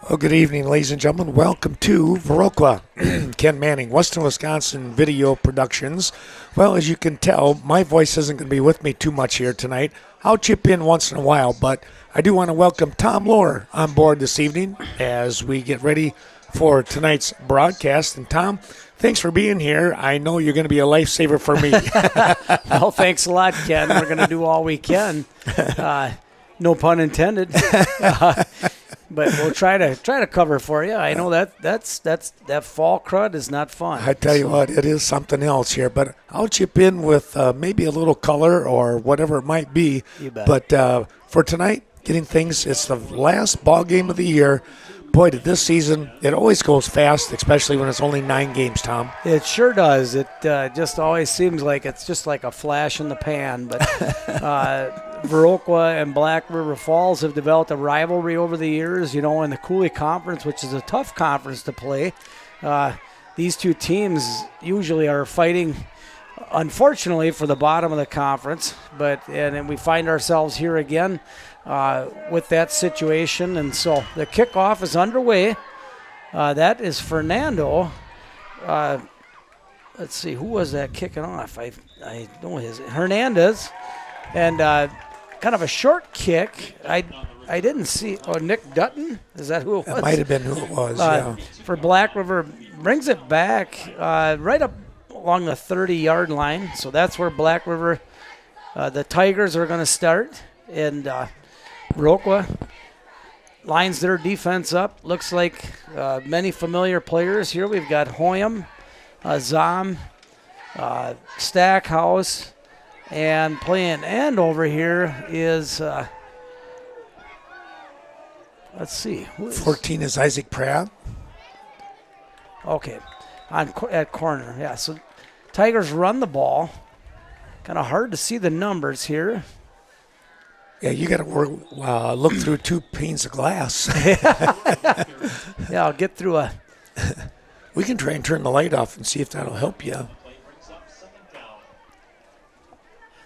Well, good evening, ladies and gentlemen. Welcome to Viroqua. Ken Manning, Western Wisconsin Video Productions. Well, as you can tell, my voice isn't going to be with me too much here tonight. I'll chip in once in a while, but I do want to welcome Tom Lohr on board this evening as we get ready for tonight's broadcast. And Tom, thanks for being here. I know you're going to be a lifesaver for me. Well, thanks a lot, Ken. We're going to do all we can. No pun intended. But we'll try to cover for you. I know that fall crud is not fun. I tell you what, it is something else here. But I'll chip in with maybe a little color or whatever it might be. You bet. But for tonight, getting things, it's the last ball game of the year. Boy, did this season, it always goes fast, especially when it's only 9 games, Tom. It sure does. It just always seems like it's just like a flash in the pan. But Viroqua and Black River Falls have developed a rivalry over the years, in the Coulee Conference, which is a tough conference to play. These two teams usually are fighting, unfortunately, for the bottom of the conference. And we find ourselves here again with that situation. And so the kickoff is underway. That is Fernando. Let's see, who was that kicking off? I know Hernandez. And kind of a short kick. I didn't see. Oh, Nick Dutton? Is that who it was? It might have been who it was, yeah. For Black River, brings it back right up along the 30-yard line. So that's where Black River, the Tigers, are going to start. And Viroqua lines their defense up. Looks like many familiar players here. We've got Hoyam, Zom, Stackhouse, and playing end over here is, let's see. 14 is Isaac Pratt. Okay, at corner, yeah. So Tigers run the ball. Kind of hard to see the numbers here. Yeah, you got to look through 2 panes of glass. Yeah, I'll get through a... We can try and turn the light off and see if that'll help you.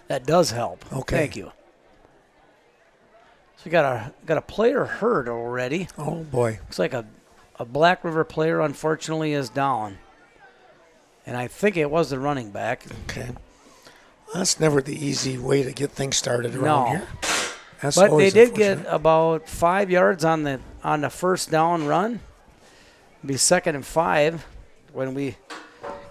That does help. Okay. Thank you. So we got a player hurt already. Oh, boy. Looks like a Black River player, unfortunately, is down. And I think it was the running back. Okay. That's never the easy way to get things started around here. That's but they did get unfortunate. about 5 yards on the first down run. It'll be 2nd and 5 when we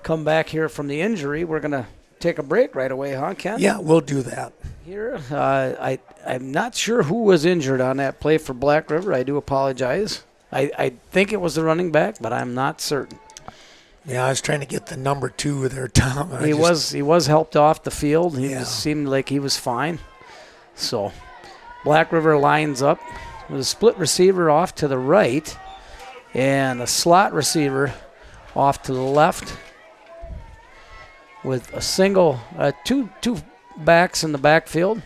come back here from the injury. We're going to take a break right away, huh, Ken? Yeah, we'll do that. Here, I'm not sure who was injured on that play for Black River. I do apologize. I think it was the running back, but I'm not certain. Yeah, I was trying to get the number 2 there, Tom. He was helped off the field. He Yeah. seemed like he was fine. So Black River lines up with a split receiver off to the right and a slot receiver off to the left with a single, two backs in the backfield.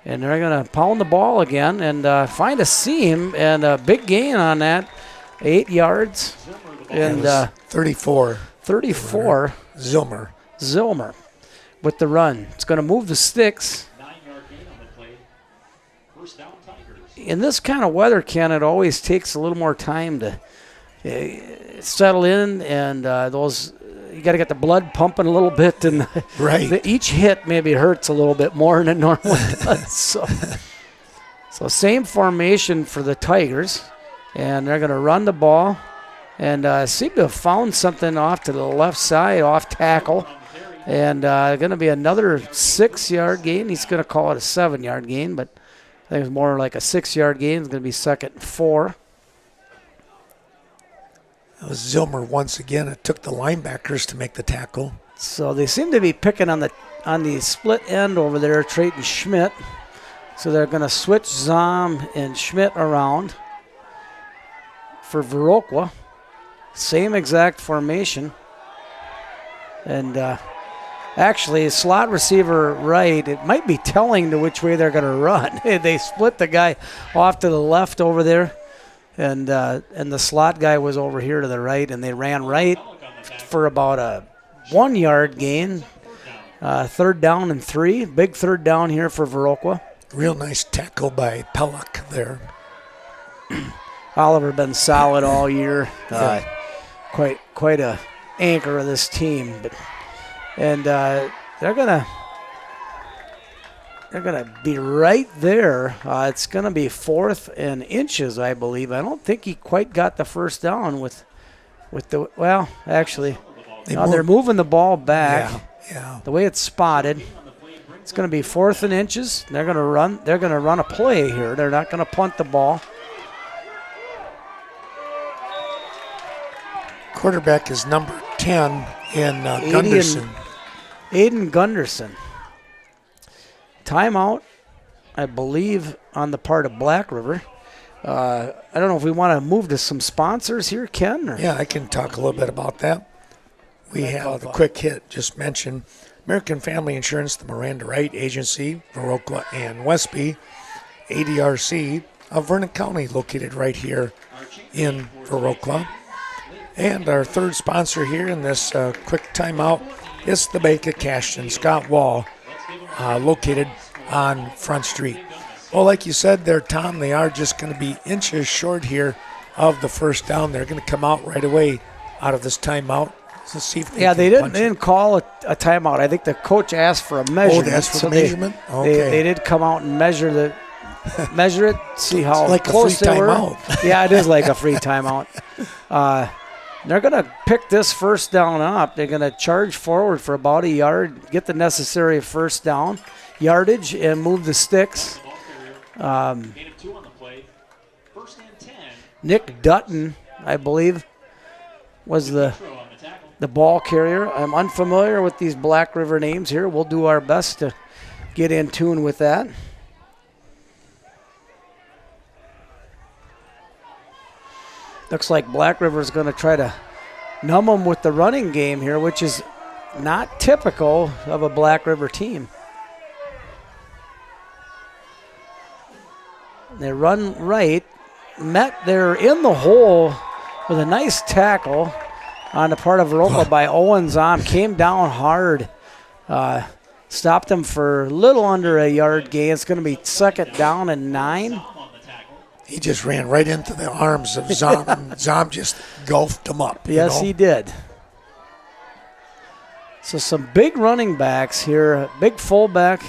And they're going to pound the ball again and find a seam, and a big gain on that, 8 yards. And 34. 34. Zilmer with the run. It's going to move the sticks. 9-yard gain on the play. First down, Tigers. In this kind of weather, Ken, it always takes a little more time to settle in, and you got to get the blood pumping a little bit, and right. Each hit maybe hurts a little bit more than it normally does. So same formation for the Tigers, and they're going to run the ball. And seem to have found something off to the left side, off tackle. And going to be another 6-yard gain. He's going to call it a 7-yard gain, but I think it's more like a 6-yard gain. It's going to be 2nd and 4. That was Zilmer once again. It took the linebackers to make the tackle. So they seem to be picking on the split end over there, Trayton Schmidt. So they're going to switch Zom and Schmidt around for Viroqua. Same exact formation. And actually, slot receiver right, it might be telling to which way they're going to run. They split the guy off to the left over there, and the slot guy was over here to the right, and they ran right for about a 1-yard gain. 3rd down and 3. Big 3rd down here for Viroqua. Real nice tackle by Pellock there. Oliver been solid all year. Quite a anchor of this team. They're gonna be right there. It's gonna be 4th and inches, I believe. I don't think he quite got the first down with the. Well, actually, they're moving the ball back. Yeah. The way it's spotted, it's going to be 4th and inches. They're going to run. They're going to run a play here. They're not going to punt the ball. Quarterback is number 10 in Gunderson. Aiden Gunderson. Timeout, I believe, on the part of Black River. I don't know if we want to move to some sponsors here, Ken. Or? Yeah, I can talk a little bit about that. We have a quick hit, just mentioned American Family Insurance, the Miranda Wright Agency, Viroqua and Westby, ADRC of Vernon County, located right here in Viroqua. And our third sponsor here in this quick timeout is the Bank of Cashton, Scott Wall, located on Front Street. Well, like you said there, Tom, they are just going to be inches short here of the first down. They're going to come out right away out of this timeout. So see if they didn't call a timeout. I think the coach asked for a measurement. Oh, they asked for the measurement? Okay. They did come out and measure it, see how like close a free they were. timeout. Yeah, it is like a free timeout. They're going to pick this first down up. They're going to charge forward for about a yard, get the necessary first down yardage, and move the sticks. Nick Dutton, I believe, was the ball carrier. I'm unfamiliar with these Black River names here. We'll do our best to get in tune with that. Looks like Black River is going to try to numb them with the running game here, which is not typical of a Black River team. They run right. They're in the hole with a nice tackle on the part of Viroqua by Owen Zom. Came down hard. Stopped them for a little under a yard gain. It's going to be 2nd down and 9. He just ran right into the arms of Zom, and Zom just gulfed him up. Yes, he did. So some big running backs here. Big fullback.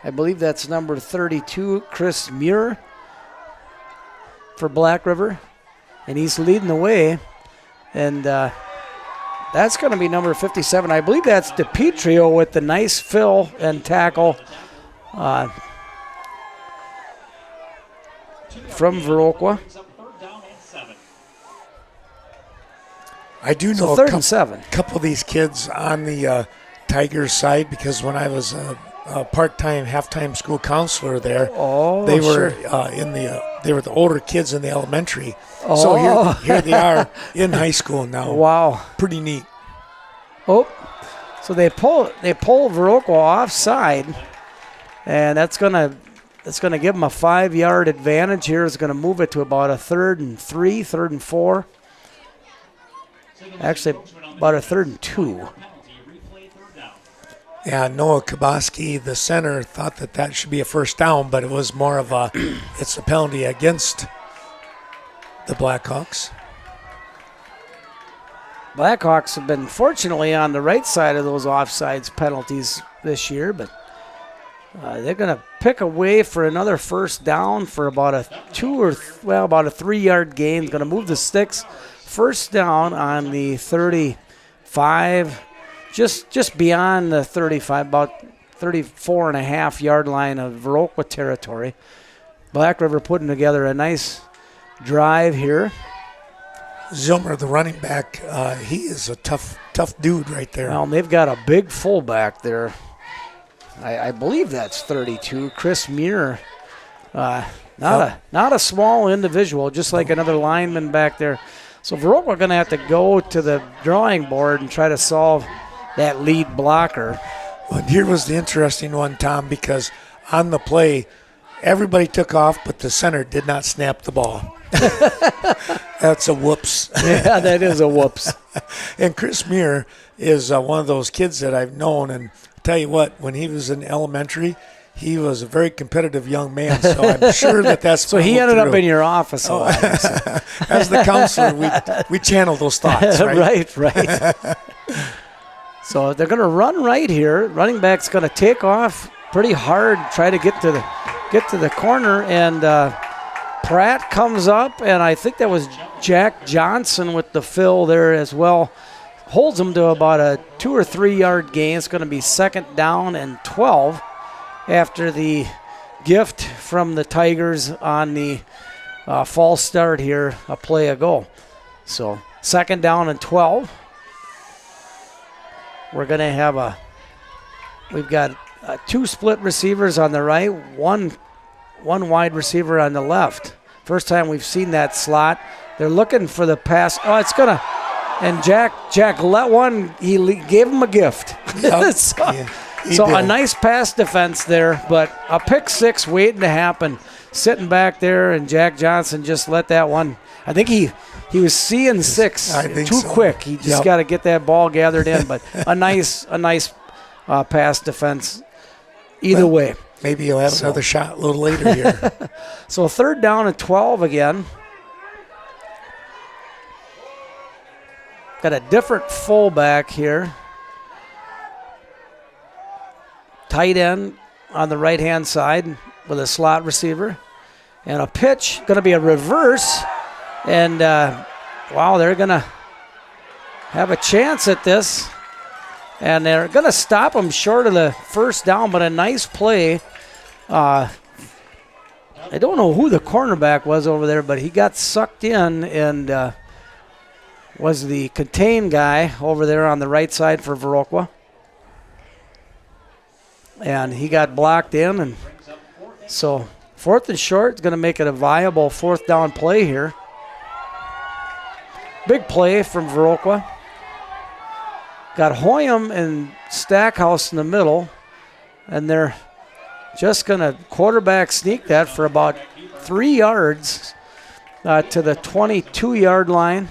I believe that's number 32, Chris Muir for Black River. And he's leading the way. And that's going to be number 57. I believe that's DePietrio with the nice fill and tackle from Viroqua. I do know So 3rd and 7. couple of these kids on the Tigers side, because when I was a part-time, half-time school counselor there, they were they were the older kids in the elementary. So here they are in high school now. Wow, pretty neat. Oh, so they pull Viroqua offside, and that's gonna give them a 5-yard advantage here. It's gonna move it to about a 3rd and 3, 3rd and 4. Actually, about a 3rd and 2. Yeah, Noah Kaboski, the center, thought that should be a first down, but it was more of it's a penalty against the Blackhawks. Blackhawks have been fortunately on the right side of those offsides penalties this year, but they're going to pick away for another first down for about a 3-yard gain. Going to move the sticks. First down on the 35, just beyond the 35, about 34.5-yard line of Viroqua territory. Black River putting together a nice drive here. Zilmer, the running back, he is a tough dude right there. Well, they've got a big fullback there. I believe that's 32, Chris Muir. Not a small individual, just like another lineman back there. So Viroqua going to have to go to the drawing board and try to solve that lead blocker. Well, here was the interesting one, Tom, because on the play, everybody took off, but the center did not snap the ball. That's a whoops. Yeah, that is a whoops. And Chris Muir is one of those kids that I've known, and I'll tell you what, when he was in elementary, He was a very competitive young man, so I'm sure that's So he ended up in your office a lot. As the counselor, we channel those thoughts, right? right. So they're going to run right here. Running back's going to take off pretty hard, try to get to the corner, and Pratt comes up, and I think that was Jack Johnson with the fill there as well. Holds him to about a 2 or 3 yard gain. It's going to be 2nd down and 12 after the gift from the Tigers on the false start here a play ago. So 2nd down and 12. We're going to have we've got 2 split receivers on the right, one wide receiver on the left. First time we've seen that slot. They're looking for the pass. Oh, it's going to, and Jack let one, he gave him a gift. Yep. So a nice pass defense there, but a pick 6 waiting to happen. Sitting back there, and Jack Johnson just let that one. I think he was seeing 6 too quick. He just got to get that ball gathered in, but a nice pass defense either way. Maybe he'll have another shot a little later here. So 3rd down and 12 again. Got a different fullback here. Tight end on the right-hand side with a slot receiver. And a pitch, going to be a reverse. And, wow, they're going to have a chance at this. And they're going to stop him short of the 1st down, but a nice play. I don't know who the cornerback was over there, but he got sucked in and was the contained guy over there on the right side for Viroqua. And he got blocked in, and so 4th and short is going to make it a viable 4th down play here. Big play from Viroqua. Got Hoyam and Stackhouse in the middle, and they're just going to quarterback sneak that for about 3 yards to the 22-yard line.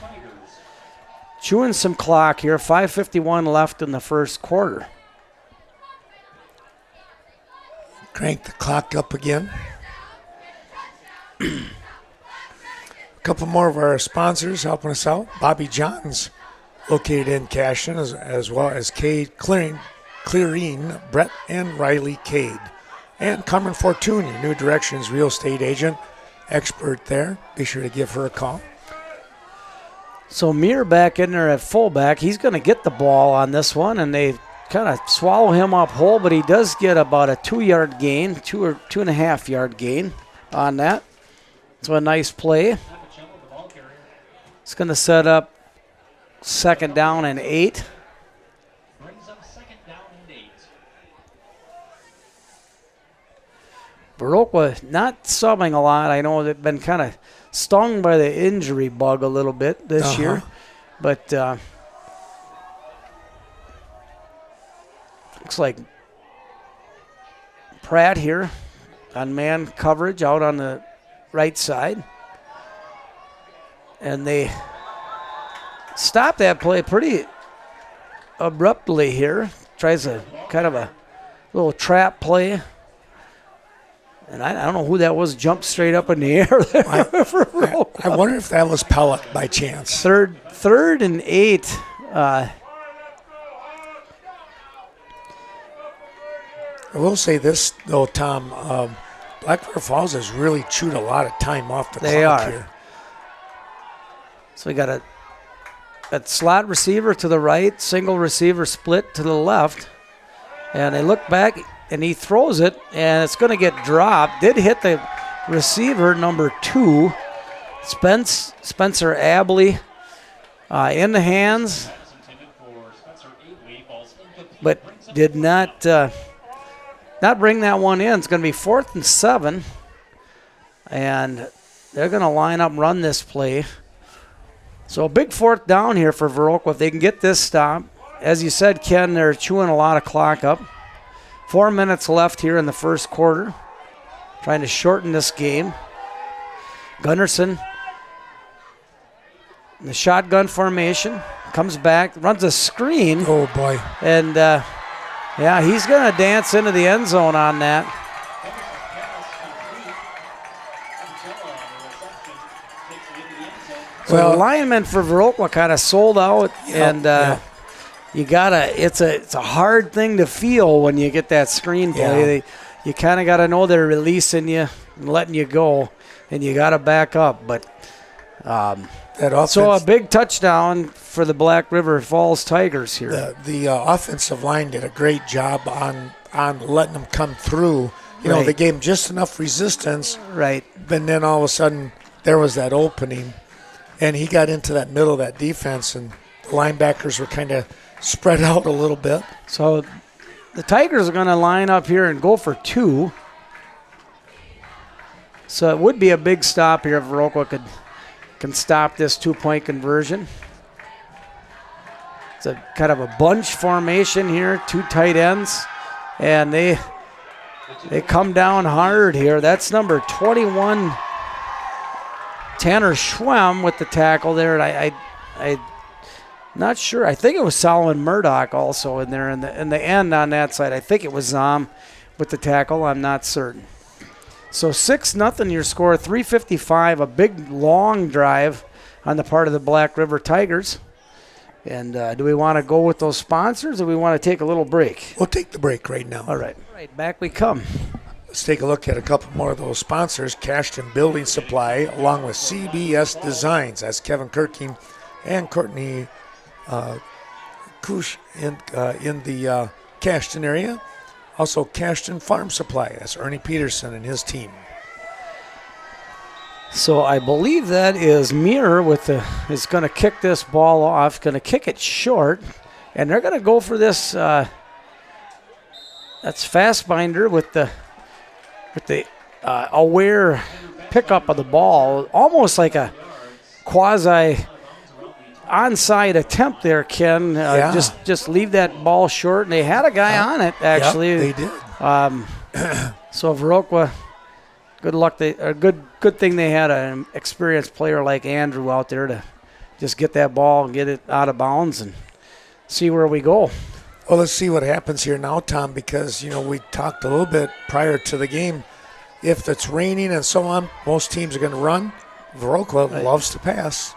Chewing some clock here, 5:51 left in the 1st quarter. Crank the clock up again. A couple more of our sponsors helping us out. Bobby John's located in Caston, as well as Cade Clearine, Brett and Riley Cade. And Carmen Fortune, your New Directions real estate agent, expert there. Be sure to give her a call. So Muir back in there at fullback. He's going to get the ball on this one, and they kind of swallow him up whole, but he does get about a 2-yard gain, 2 or 2.5 yard gain on that. So a nice play. It's going to set up 2nd down and 8. Brings up 2nd down and 8. Viroqua not subbing a lot. I know they've been kind of stung by the injury bug a little bit this year. But looks like Pratt here on man coverage out on the right side. And they stop that play pretty abruptly here. Tries a kind of a little trap play. And I don't know who that was, jumped straight up in the air there. I wonder if that was Pellet by chance. 3rd and 8. I will say this, though, Tom. Blackwater Falls has really chewed a lot of time off the clock here. So we got a slot receiver to the right, single receiver split to the left. And they look back, and he throws it, and it's going to get dropped. Did hit the receiver, number 2, Spencer Abley, in the hands, but did not bring that one in. It's going to be 4th and 7, and they're going to line up and run this play. So a big 4th down here for Viroqua if they can get this stop. As you said, Ken, they're chewing a lot of clock up. 4 minutes left here in the 1st quarter. Trying to shorten this game. Gunnarsson in the shotgun formation. Comes back, runs a screen. Oh, boy. And, yeah, he's going to dance into the end zone on that. So the lineman for Viroqua kind of sold out, and you gotta. It's a hard thing to feel when you get that screen play. Yeah. You kind of got to know they're releasing you and letting you go, and you got to back up. But That offense, so a big touchdown for the Black River Falls Tigers here. the offensive line did a great job on letting them come through. You know, Right. they gave them just enough resistance, Right. and then all of a sudden there was that opening, and he got into that middle of that defense, and the linebackers were kind of spread out a little bit. So the Tigers are going to line up here and go for 2. So it would be a big stop here if Viroqua can stop this 2-point conversion. It's a kind of a bunch formation here, 2 tight ends, and they come down hard here. That's number 21, Tanner Schwem with the tackle there. And I not sure. I think it was Solomon Murdoch also in there in the end on that side. I think it was Zom with the tackle. I'm not certain. So 6-0 your score, 3:55, a big long drive on the part of the Black River Tigers. And do we want to go with those sponsors or do we want to take a little break? We'll take the break right now. All right. Back we come. Let's take a look at a couple more of those sponsors. Cashton Building Supply, along with CBS Designs. That's Kevin Kirking and Courtney Kush in the Cashton area. Also, Cashton Farm Supply. That's Ernie Peterson and his team. So I believe that is Muir is going to kick this ball off, going to kick it short, and they're going to go for this. That's Fastbinder with the aware pickup of the ball, almost like a quasi onside attempt there, Ken. Just leave that ball short, and they had a guy on it actually. Yep, they did. So Viroqua, good luck. Good thing they had an experienced player like Andrew out there to just get that ball and get it out of bounds and see where we go. Well, let's see what happens here now, Tom, because, you know, we talked a little bit prior to the game. If it's raining and so on, most teams are going to run. Viroqua loves to pass.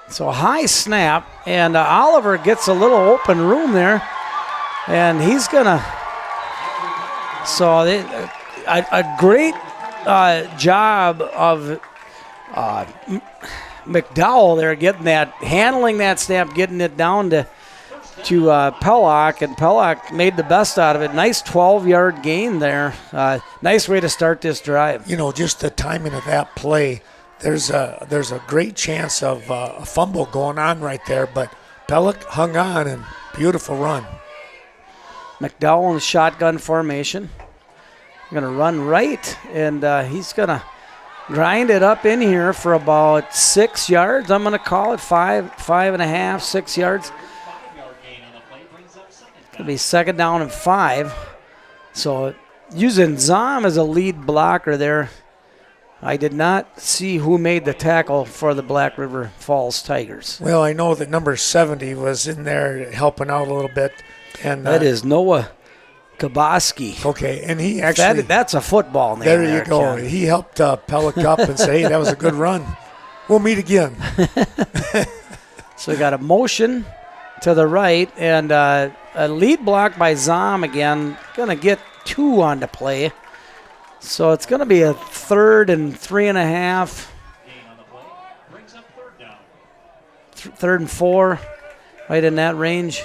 So a high snap, and Oliver gets a little open room there, and he's going to – so a great job of McDowell there handling that snap, getting it down to Pellock, and Pellock made the best out of it. Nice 12-yard gain there. Nice way to start this drive. You know, just the timing of that play, there's a great chance of a fumble going on right there, but Pellock hung on, and beautiful run. McDowell in shotgun formation. Going to run right, and he's going to grind it up in here for about 6 yards. I'm going to call it 5.5, 6 yards. Going to be second down and 5. So using Zom as a lead blocker there. I did not see who made the tackle for the Black River Falls Tigers. Well, I know that number 70 was in there helping out a little bit. And that is Noah Kaboski. Okay, and he actually... That's a football name. There you go. Ken. He helped Pellock up and say, hey, that was a good run. We'll meet again. So we got a motion to the right, and a lead block by Zom again. Going to get 2 on the play. So it's going to be a 3rd and 3.5. 3rd and 4, right in that range.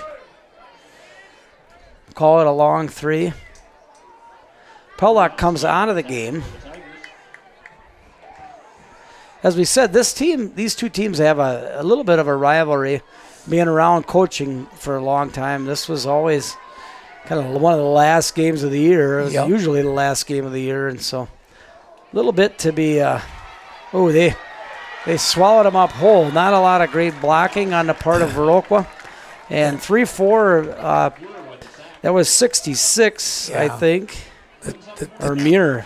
Call it a long 3. Pellock comes out of the game. As we said, these two teams have a little bit of a rivalry, being around coaching for a long time. This was always kind of one of the last games of the year. It was usually the last game of the year, and so a little bit to be. They swallowed them up whole. Not a lot of great blocking on the part of Viroqua, and 3-4. That was 66, I think, or Muir.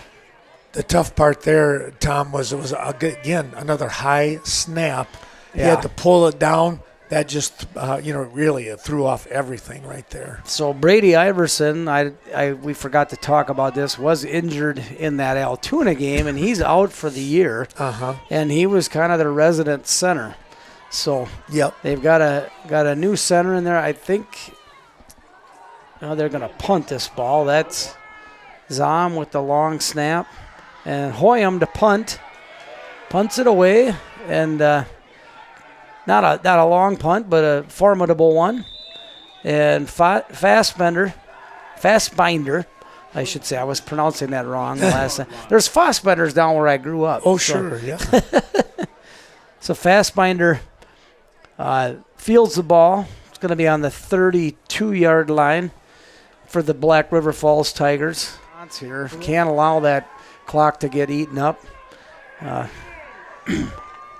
The tough part there, Tom, was it was again another high snap. He had to pull it down, that just, really threw off everything right there. So Brady Iverson, we forgot to talk about this, was injured in that Altoona game, and he's out for the year. And he was kind of the resident center. So they've got a new center in there. I think they're going to punt this ball. That's Zom with the long snap, and Hoyam to punt. Punts it away, and not a long punt, but a formidable one. And Fassbinder, I should say. I was pronouncing that wrong last time. There's Fassbinders down where I grew up. Oh, sure, yeah. So Fassbinder fields the ball. It's going to be on the 32-yard line for the Black River Falls Tigers. Here can't allow that clock to get eaten up.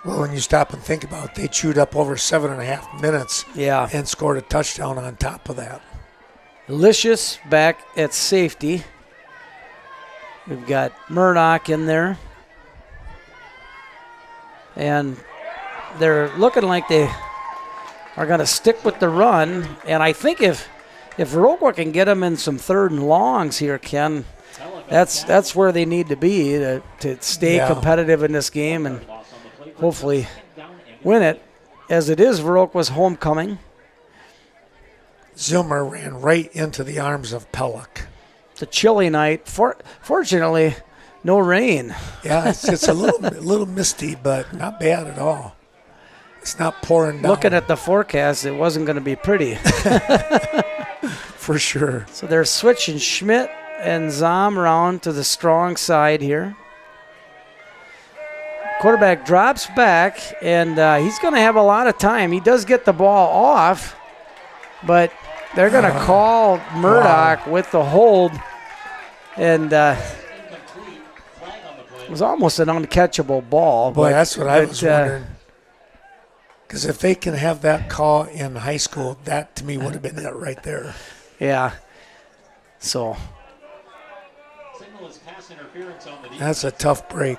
Well, when you stop and think about it, they chewed up over 7.5 minutes and scored a touchdown on top of that. Licious back at safety. We've got Murdoch in there. And they're looking like they are going to stick with the run. And I think if Viroqua can get them in some third and longs here, Ken, that's where they need to be to stay competitive in this game and hopefully win it, as it is Viroqua's homecoming. Zilmer ran right into the arms of Pellick. It's a chilly night. Fortunately, no rain. Yeah, it's a little misty, but not bad at all. It's not pouring down. Looking at the forecast, it wasn't going to be pretty. For sure. So they're switching Schmidt and Zom around to the strong side here. Quarterback drops back, and he's going to have a lot of time. He does get the ball off, but they're going to call Murdoch with the hold, and it was almost an uncatchable ball. Boy, that's what I was wondering. Because if they can have that call in high school, that to me would have been it right there. Yeah. So that's a tough break.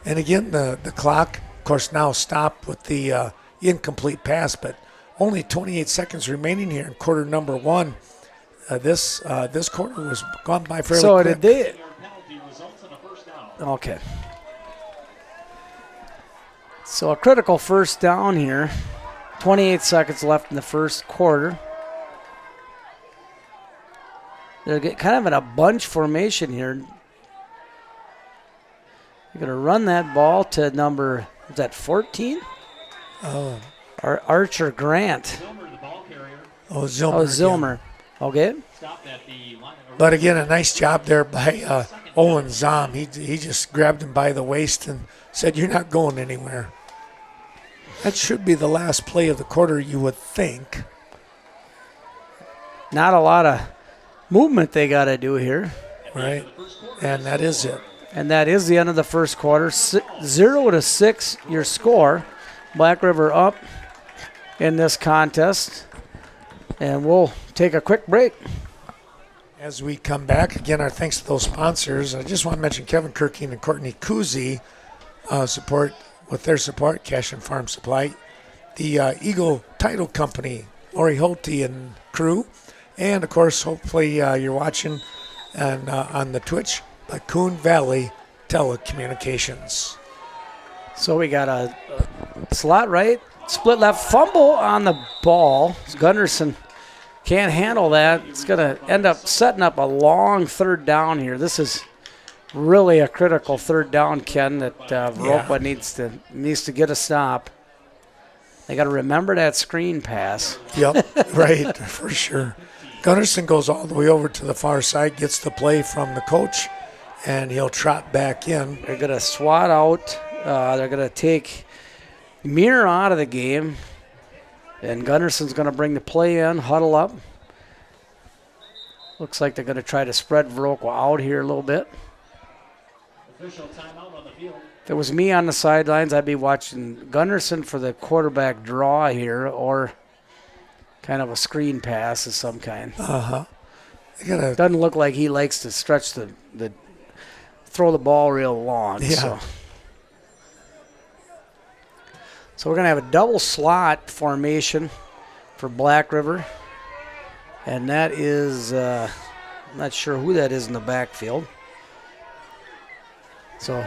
And again, the clock, of course, now stopped with the incomplete pass, but only 28 seconds remaining here in quarter number one. This quarter was gone by fairly quick. Did they? Okay. So a critical first down here. 28 seconds left in the first quarter. They're kind of in a bunch formation here. They're going to run that ball to number, is that 14? Oh. Archer Grant. Zilmer. Okay. But again, a nice job there by Owen Zom. He just grabbed him by the waist and said, "You're not going anywhere." That should be the last play of the quarter, you would think. Not a lot of movement they got to do here. Right. And that is it. And that is the end of the first quarter. 0-6 your score. Black River up in this contest. And we'll take a quick break. As we come back, again, our thanks to those sponsors. I just want to mention Kevin Kirking and Courtney Kuzi with their support, Cash and Farm Supply. The Eagle Title Company, Lori Holte and crew. And, of course, hopefully you're watching and on the Twitch, by Coon Valley Telecommunications. So we got a slot right, split left, fumble on the ball. Gunderson can't handle that. It's going to end up setting up a long third down here. This is really a critical third down, Ken, that Viroqua needs to get a stop. They got to remember that screen pass. Yep, right, for sure. Gunderson goes all the way over to the far side, gets the play from the coach, and he'll trot back in. They're going to swat out. They're going to take Muir out of the game, and Gunderson's going to bring the play in, huddle up. Looks like they're going to try to spread Viroqua out here a little bit. Official timeout on the field. If it was me on the sidelines, I'd be watching Gunderson for the quarterback draw here, or kind of a screen pass of some kind. Doesn't look like he likes to stretch throw the ball real long. Yeah. So. So we're going to have a double slot formation for Black River. And that is, I'm not sure who that is in the backfield. So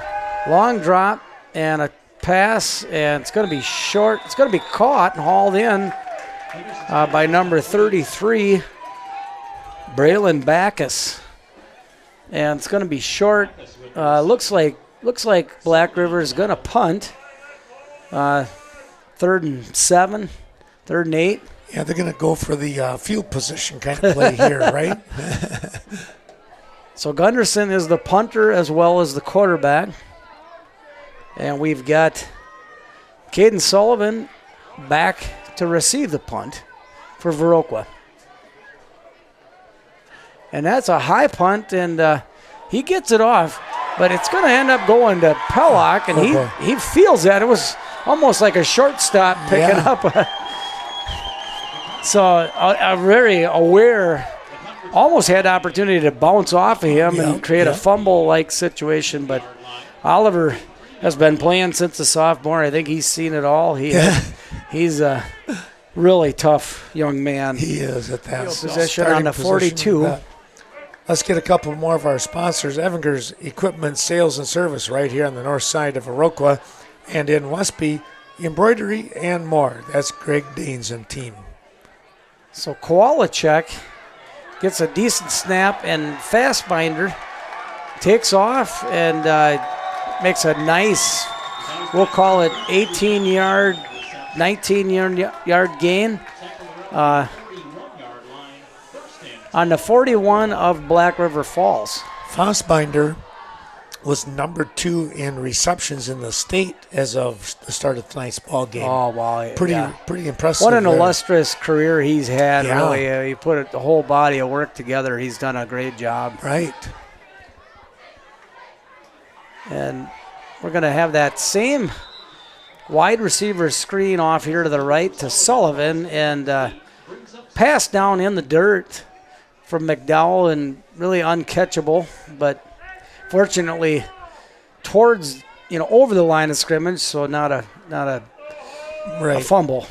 long drop and a pass, and it's going to be short. It's going to be caught and hauled in by number 33, Braylon Backus. And it's going to be short. Looks like Black River is going to punt. 3rd and 7, 3rd and 8. Yeah, they're going to go for the field position kind of play here, right? So Gunderson is the punter as well as the quarterback. And we've got Caden Sullivan back to receive the punt for Viroqua. And that's a high punt, and he gets it off, but it's going to end up going to Pellock, and he feels that. It was almost like a shortstop picking up. So very aware, almost had the opportunity to bounce off of him and create a fumble-like situation, but Oliver has been playing since the sophomore. I think he's seen it all. He's a really tough young man. He is at that position on the 42. Let's get a couple more of our sponsors. Evinger's Equipment Sales and Service right here on the north side of Viroqua, and in Westby, embroidery and more. That's Greg Deans and team. So Kowalczyk gets a decent snap, and Fastbinder takes off and makes a nice, we'll call it 18-yard, 19-yard gain on the 41 of Black River Falls. Fastbinder was number 2 in receptions in the state as of the start of tonight's ball game. Oh, wow. Pretty impressive. What an there. illustrious career he's had, really. He put the whole body of work together. He's done a great job. Right. And we're going to have that same wide receiver screen off here to the right to Sullivan, and pass down in the dirt from McDowell, and really uncatchable, but fortunately towards, over the line of scrimmage, so not a fumble.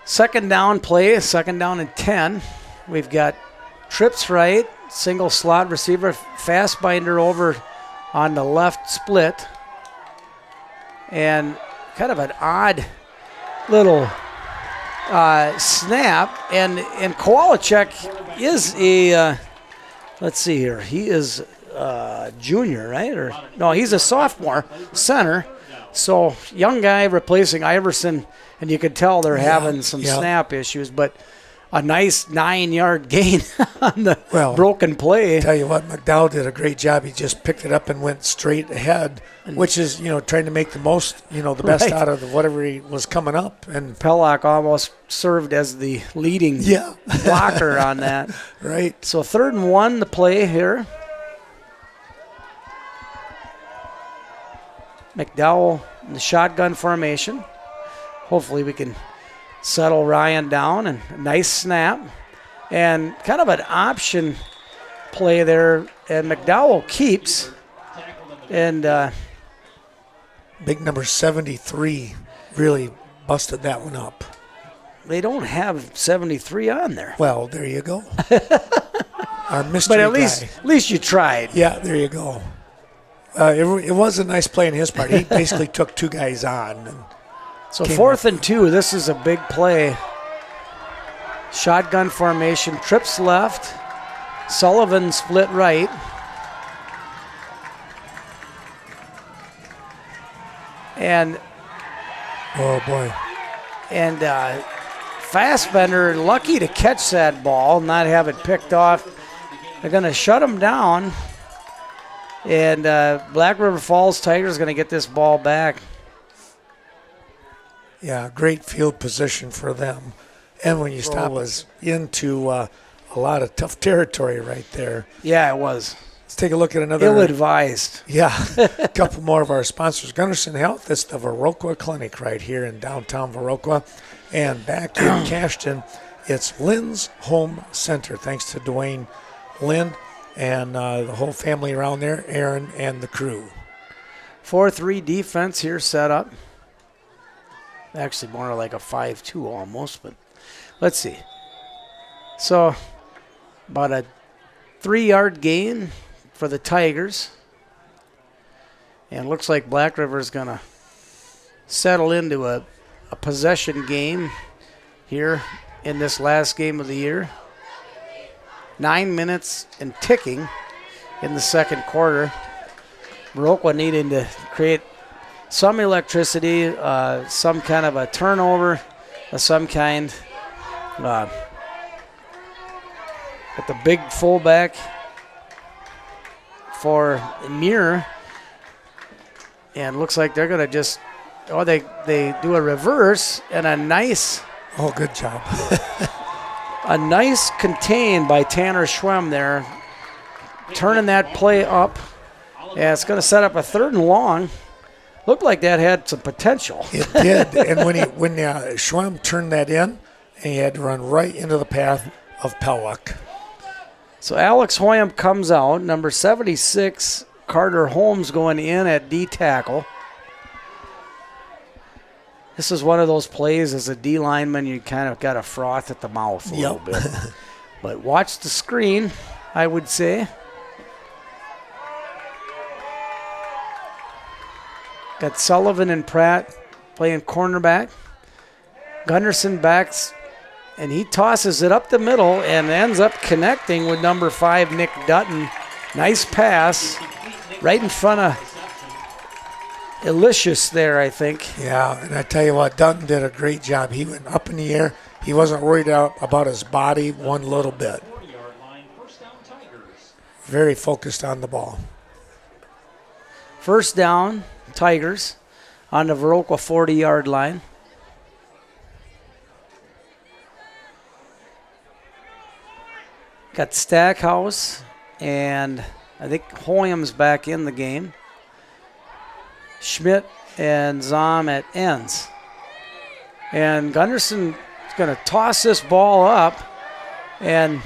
Second down play, second down and 10. We've got trips right, single slot receiver, Fastbinder over on the left split, and kind of an odd little snap, and Kowalczyk is a let's see here, he is a junior, right? Or no, he's a sophomore center, so young guy replacing Iverson, and you could tell they're having some snap issues, but a nice 9-yard gain on the broken play. Tell you what, McDowell did a great job. He just picked it up and went straight ahead, which is, trying to make the most, the best out of whatever he was coming up. And Pellock almost served as the leading blocker on that. Right. So 3rd and 1, the play here. McDowell in the shotgun formation. Hopefully we can settle Ryan down, and a nice snap and kind of an option play there, and McDowell keeps, and big number 73 really busted that one up. They don't have 73 on there. Well, there you go. Our mystery but at least you tried. Yeah, there you go. It was a nice play on his part. He basically took 2 guys on. And so 4th and 2, this is a big play. Shotgun formation, trips left, Sullivan split right. And oh boy. And Fastbender lucky to catch that ball, not have it picked off. They're going to shut him down. And Black River Falls Tigers going to get this ball back. Yeah, great field position for them. And when you stop us into a lot of tough territory right there. Yeah, it was. Let's take a look at another. Ill-advised. Yeah, a couple more of our sponsors. Gunderson Health, that's the Viroqua Clinic right here in downtown Viroqua. And back in Cashton, it's Lynn's Home Center. Thanks to Dwayne Lynn and the whole family around there, Aaron and the crew. 4-3 defense here set up. Actually, more like a 5-2 almost, but let's see. So, about a 3-yard gain for the Tigers. And looks like Black River is going to settle into a possession game here in this last game of the year. 9 minutes and ticking in the second quarter. Viroqua needing to create some electricity, some kind of a turnover of some kind. At the big fullback for Muir. And looks like they're going to just, they do a reverse and a nice. Oh, good job. A nice contain by Tanner Schwem there. Turning that play up. Yeah, it's going to set up a 3rd and long. Looked like that had some potential. It did. And when Schwem turned that in, he had to run right into the path of Pelwick. So Alex Hoyam comes out. Number 76, Carter Holmes going in at D tackle. This is one of those plays as a D lineman, you kind of got a froth at the mouth a little bit. But watch the screen, I would say. Got Sullivan and Pratt playing cornerback. Gunderson backs, and he tosses it up the middle and ends up connecting with number 5, Nick Dutton. Nice pass right in front of Elicious there, I think. Yeah, and I tell you what, Dutton did a great job. He went up in the air. He wasn't worried about his body one little bit. Very focused on the ball. First down, Tigers on the Viroqua 40-yard line. Got Stackhouse and I think Hoyam's back in the game. Schmidt and Zom at ends. And Gunderson is going to toss this ball up, and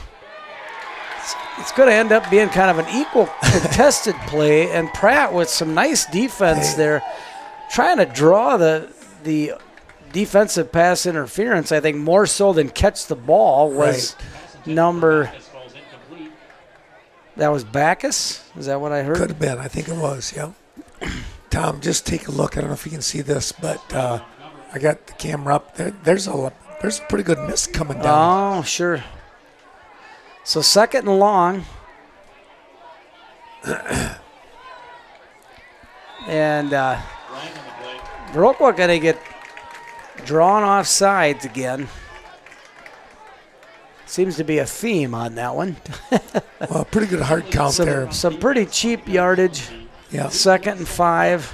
it's going to end up being kind of an equal contested play. And Pratt with some nice defense there, trying to draw the defensive pass interference, I think more so than catch the ball was number. That was Backus? Is that what I heard? Could have been. I think it was, yeah. Tom, just take a look. I don't know if you can see this, but I got the camera up. There's a pretty good mist coming down. Oh, sure. So 2nd and long. And Viroqua going to get drawn off sides again. Seems to be a theme on that one. Well, pretty good hard count there. Some pretty cheap yardage. Yeah. 2nd and 5.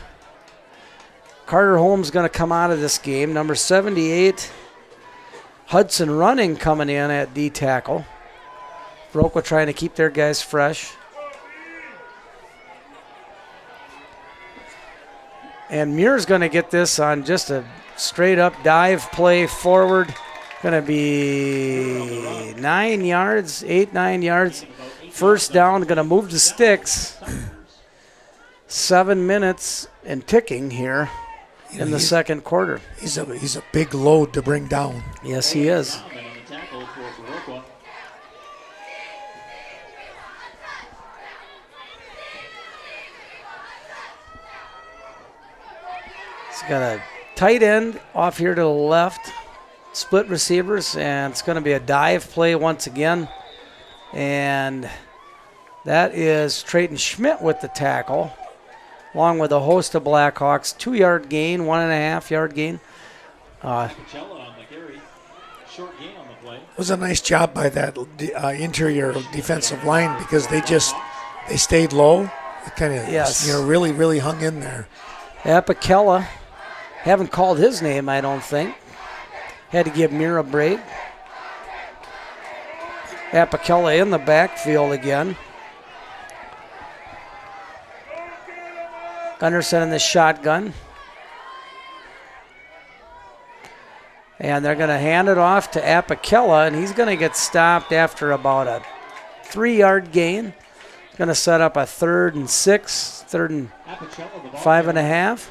Carter Holmes going to come out of this game. Number 78, Hudson Running coming in at D tackle. Viroqua trying to keep their guys fresh. And Muir's going to get this on just a straight-up dive play forward. Going to be 9 yards, 9 yards. First down, going to move the sticks. 7 minutes and ticking here in the second quarter. He's a big load to bring down. Yes, he is. He's got a tight end off here to the left. Split receivers, and it's going to be a dive play once again. And that is Trayton Schmidt with the tackle, along with a host of Blackhawks. 2-yard gain, 1.5-yard gain. It was a nice job by that interior defensive line because they stayed low. It kind of really, really hung in there. Apicella, haven't called his name, I don't think. Had to give Muir a break. Apicella in the backfield again. Gunderson in the shotgun. And they're going to hand it off to Apicella, and he's going to get stopped after about a 3-yard gain. Going to set up a 3rd and 6, 3rd and 5.5.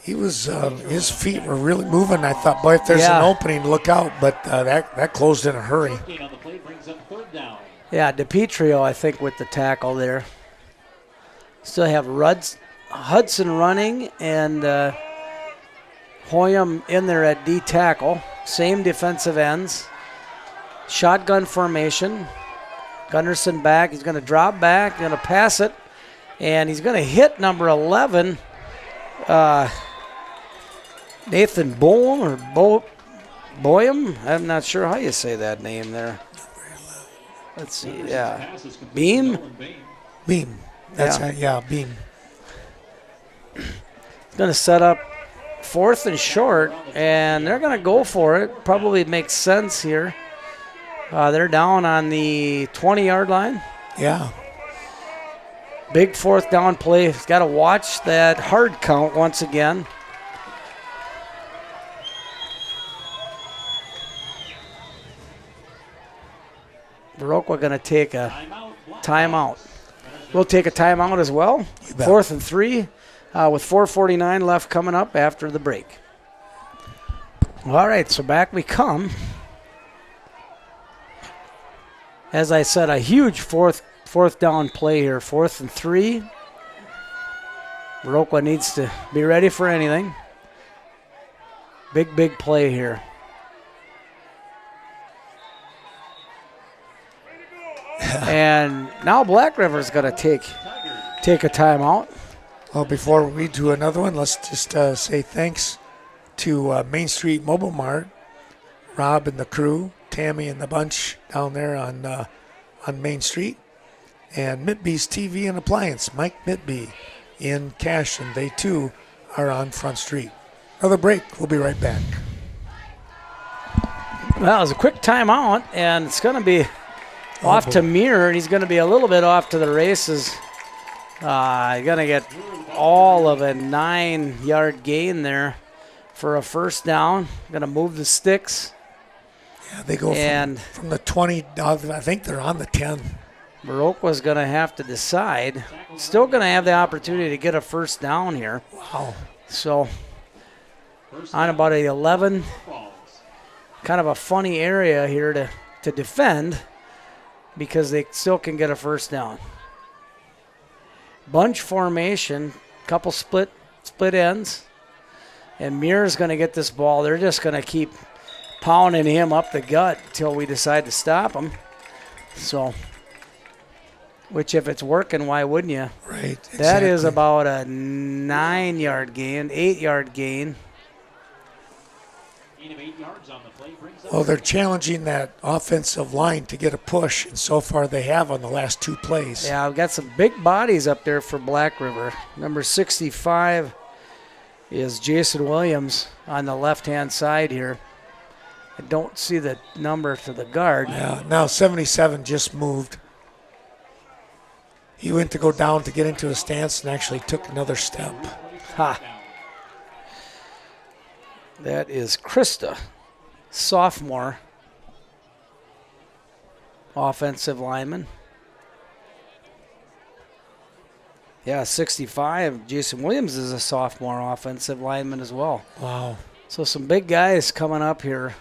He was his feet were really moving. I thought, boy, if there's an opening, look out. But that closed in a hurry. Yeah, DiPietro, I think, with the tackle there. Still have Hudson running and Hoyam in there at D tackle. Same defensive ends. Shotgun formation. Gunderson back. He's going to drop back, going to pass it, and he's going to hit number 11, Nathan Boyum. I'm not sure how you say that name there. Let's see. Yeah, Beam. That's Beam. Going to set up 4th and short, and they're going to go for it. Probably makes sense here. They're down on the 20-yard line. Yeah. Big 4th down play. He's got to watch that hard count once again. Viroqua going to take a timeout. We'll take a timeout as well. 4th and 3 with 4:49 left coming up after the break. All right, so back we come. As I said, a huge fourth down play here. 4th and 3. Viroqua needs to be ready for anything. Big play here. And now Black River's going to take a timeout. Well, before we do another one, let's just say thanks to Main Street Mobile Mart, Rob and the crew, Tammy and the bunch down there on Main Street, and Mitby's TV and Appliance, Mike Mitby in Cash, and they too are on Front Street. Another break. We'll be right back. Well, it was a quick timeout, and it's going to be off to Muir, and he's going to be a little bit off to the races. He's going to get all of a 9-yard gain there for a first down. Going to move the sticks. Yeah, they go from the 20 down. I think they're on the 10. Viroqua's going to have to decide. Still going to have the opportunity to get a first down here. Wow. So on about a 11, kind of a funny area here to defend because they still can get a first down. Bunch formation, couple split ends, and Muir's going to get this ball. They're just going to keep pounding him up the gut until we decide to stop him. So, which if it's working, why wouldn't you? Right. Exactly. That is about a 9-yard gain, 8-yard gain. Well, they're challenging that offensive line to get a push, and so far they have on the last 2 plays. Yeah, I've got some big bodies up there for Black River. Number 65 is Jason Williams on the left-hand side here. I don't see the number to the guard. Yeah, now 77 just moved. He went to go down to get into a stance and actually took another step. Ha. That is Krista, sophomore offensive lineman. Yeah, 65. Jason Williams is a sophomore offensive lineman as well. Wow. So some big guys coming up here.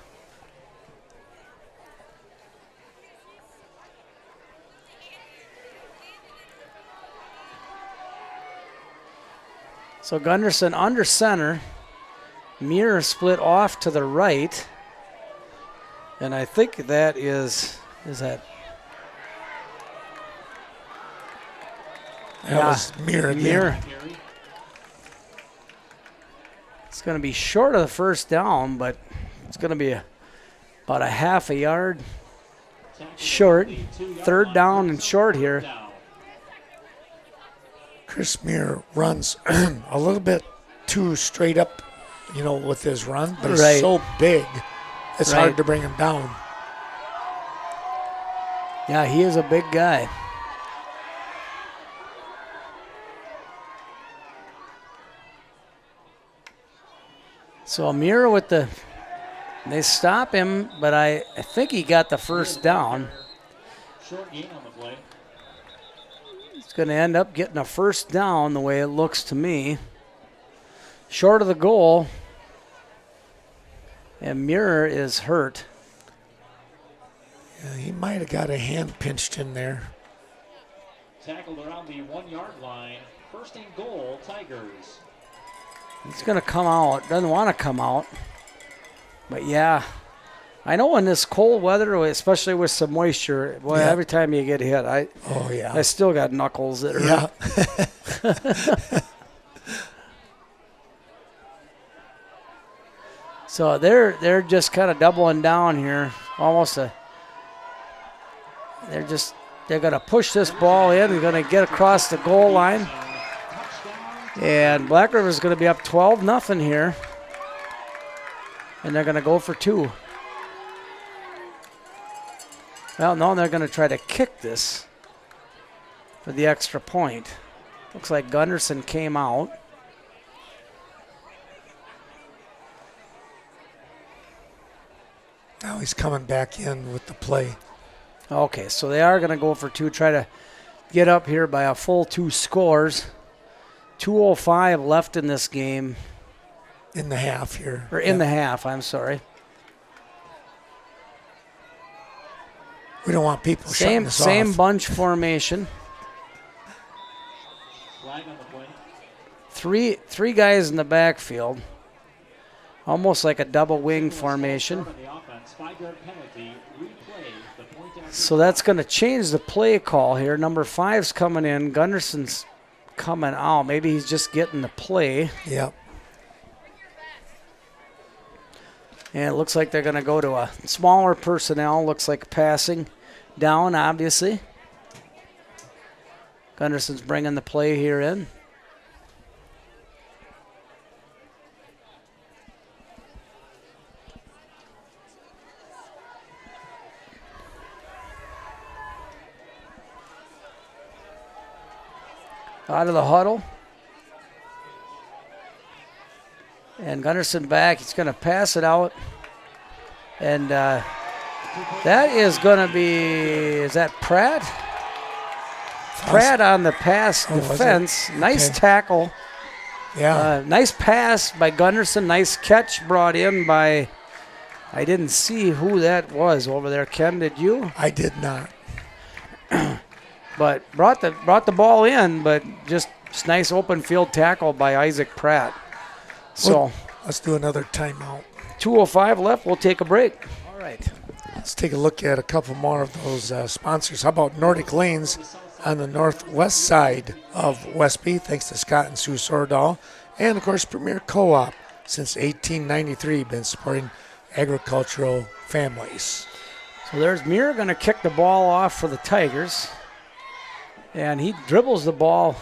So Gunderson under center. Muir split off to the right. And I think that is that? That was Muir again. Muir. It's going to be short of the first down, but it's going to be about a half a yard short. 3rd down and short here. Chris Muir runs a little bit too straight up, with his run, but he's so big, it's hard to bring him down. Yeah, he is a big guy. So Muir with they stop him, but I think he got the first down. Short gain on the play. It's going to end up getting a first down the way it looks to me. Short of the goal. And Muir is hurt. Yeah, he might have got a hand pinched in there. Tackled around the 1 yard line. First and goal, Tigers. He's going to come out. Doesn't want to come out. But yeah, I know in this cold weather, especially with some moisture, boy, every time you get hit, I still got knuckles that hurt. Yeah. So they're just kind of doubling down here, they're going to push this ball in. They're going to get across the goal line. And Black River's going to be up 12-0 here. And they're going to go for 2. Well, no, they're going to try to kick this for the extra point. Looks like Gunderson came out. Now he's coming back in with the play. Okay, so they are going to go for 2, try to get up here by a full 2 scores. 2:05 left in this game. In the half here. Or in the half, I'm sorry. We don't want people shutting us off. Same bunch formation. Flag on the play. Three guys in the backfield. Almost like a double wing formation. So that's going to change the play call here. Number 5's coming in. Gunderson's coming out. Maybe he's just getting the play. Yep. And it looks like they're going to go to a smaller personnel. Looks like passing down, obviously. Gunderson's bringing the play here in. Out of the huddle. And Gunderson back. He's going to pass it out. And that is going to be, is that Pratt? Pratt on the pass defense. Nice tackle. Yeah. Nice pass by Gunderson. Nice catch brought in by, I didn't see who that was over there. Ken, did you? I did not. But brought the ball in, but just nice open field tackle by Isaac Pratt. So let's do another timeout. 2:05 left. We'll take a break. All right. Let's take a look at a couple more of those sponsors. How about Nordic Lanes on the northwest side of Westby, thanks to Scott and Sue Sordahl. And, of course, Premier Co-op, since 1893, been supporting agricultural families. So there's Muir going to kick the ball off for the Tigers. And he dribbles the ball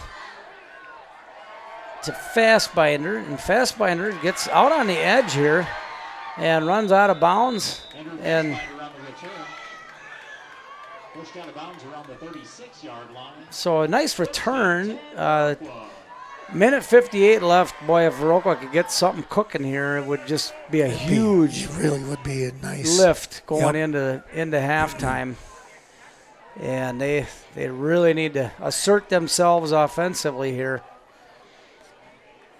to Fastbinder. And Fastbinder gets out on the edge here and runs out of bounds. And pushed out of bounds around the 36-yard line. So a nice return. Minute 58 left. Boy, if Viroqua could get something cooking here, it would just be a huge It really would be a nice lift going into halftime. And they really need to assert themselves offensively here.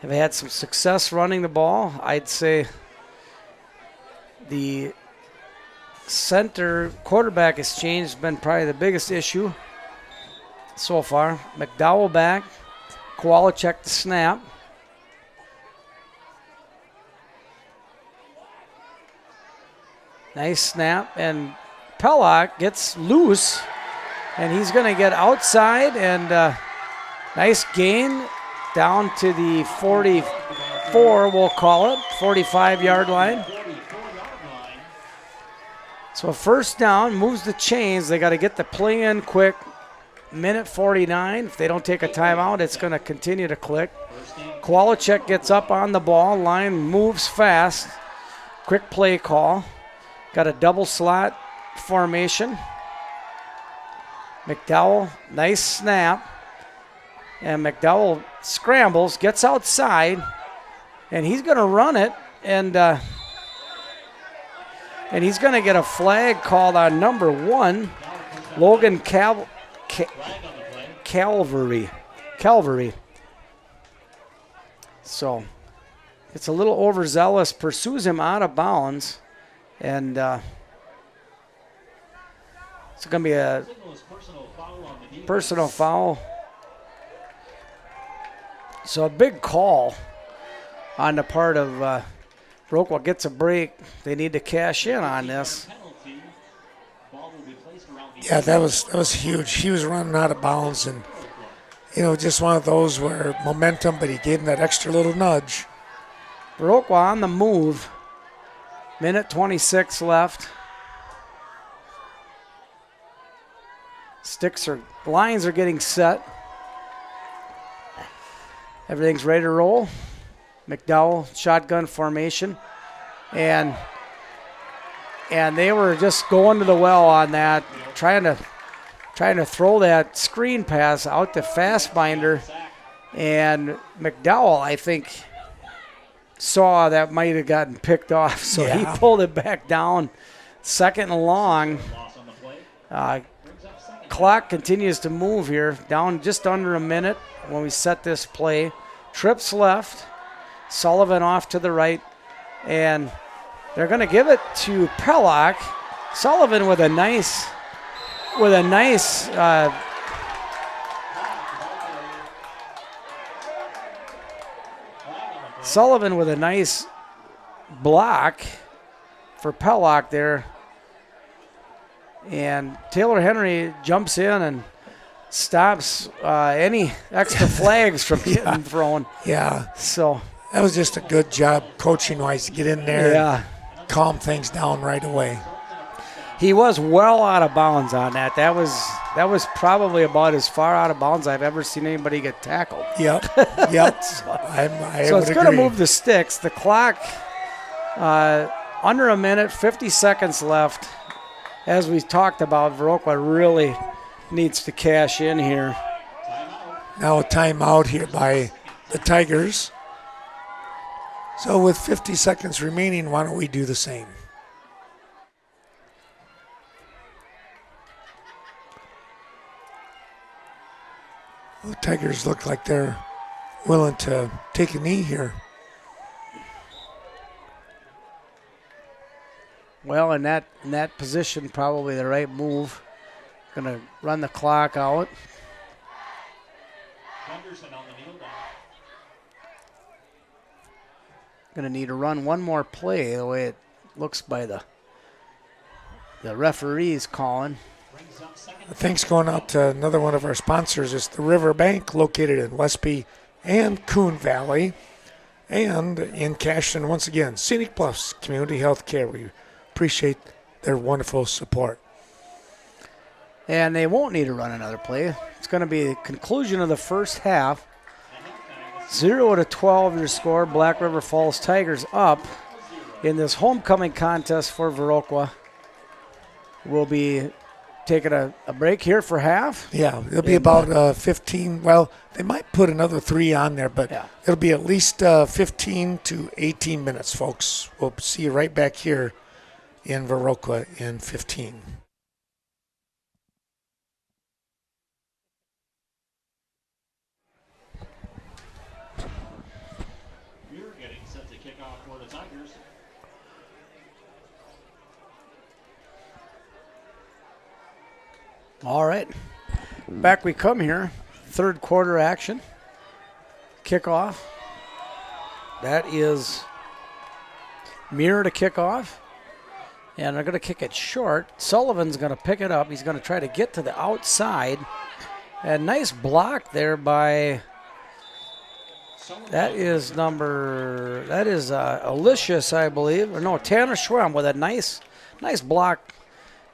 Have had some success running the ball. I'd say the center quarterback exchange has been probably the biggest issue so far. McDowell back. Kowalczyk the snap. Nice snap. And Pellock gets loose. And he's going to get outside. And nice gain down to the 44, we'll call it. 45-yard line. So first down, moves the chains. They got to get the play in quick. Minute 49. If they don't take a timeout, it's going to continue to click. Kowalczyk gets up on the ball. Line moves fast. Quick play call. Got a double slot formation. McDowell, nice snap. And McDowell scrambles, gets outside, and he's going to run it. And he's going to get a Calvary. So it's a little overzealous, pursues him out of bounds, and it's going to be a personal foul. So a big call on the part of Viroqua. Gets a break. They need to cash in on this. Yeah, that was huge. He was running out of bounds, and just one of those where momentum, but he gave him that extra little nudge. Viroqua on the move. Minute 26 left. Lines are getting set. Everything's ready to roll. McDowell shotgun formation, and they were just going to the well on that, trying to throw that screen pass out to Fastbinder, and McDowell, I think, saw that might have gotten picked off, so he pulled it back down. Second and long. Clock continues to move here, down just under a minute when we set this play. Trips left, Sullivan off to the right, and they're going to give it to Pellock. Sullivan with a nice block for Pellock there. And Taylor Henry jumps in and stops any extra flags from getting thrown. Yeah. So that was just a good job coaching-wise to get in there and calm things down right away. He was well out of bounds on that. That was probably about as far out of bounds I've ever seen anybody get tackled. Yep. So it's going to move the sticks. The clock, under a minute, 50 seconds left. As we talked about, Viroqua really needs to cash in here. Now a timeout here by the Tigers. So with 50 seconds remaining, why don't we do the same? The Tigers look like they're willing to take a knee here. Well, in that position, probably the right move. Going to run the clock out. Going to need to run one more play the way it looks by the referees calling. Thanks going out to another one of our sponsors. It's the Riverbank, located in Westby and Coon Valley. And in Cashton, once again, Scenic Bluffs Community Health Care. We appreciate their wonderful support. And they won't need to run another play. It's going to be the conclusion of the first half. 0-12 your score. Black River Falls Tigers up in this homecoming contest for Viroqua. We'll be taking a break here for half. Yeah, it'll be about 15. Well, they might put another 3 on there, but it'll be at least 15 to 18 minutes, folks. We'll see you right back here in Viroqua in 15. We're getting set to kick off for the Tigers. All right, back we come here. Third quarter action. Kickoff. That is Mirror to kick off. And they're going to kick it short. Sullivan's going to pick it up. He's going to try to get to the outside. And nice block there by, that is Alicius, I believe. Or no, Tanner Schwem with a nice block,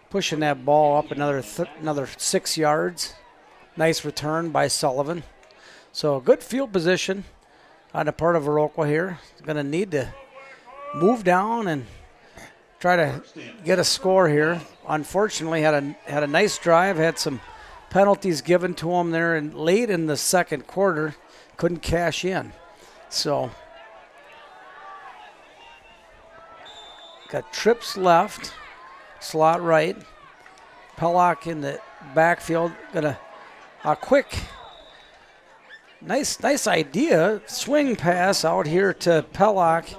pushing that ball up another 6 yards. Nice return by Sullivan. So good field position on the part of Viroqua here. Going to need to move down and try to get a score here. Unfortunately, had a nice drive, had some penalties given to him there and late in the second quarter, couldn't cash in. So got trips left, slot right. Pellock in the backfield, gonna a quick, nice idea, swing pass out here to Pellock,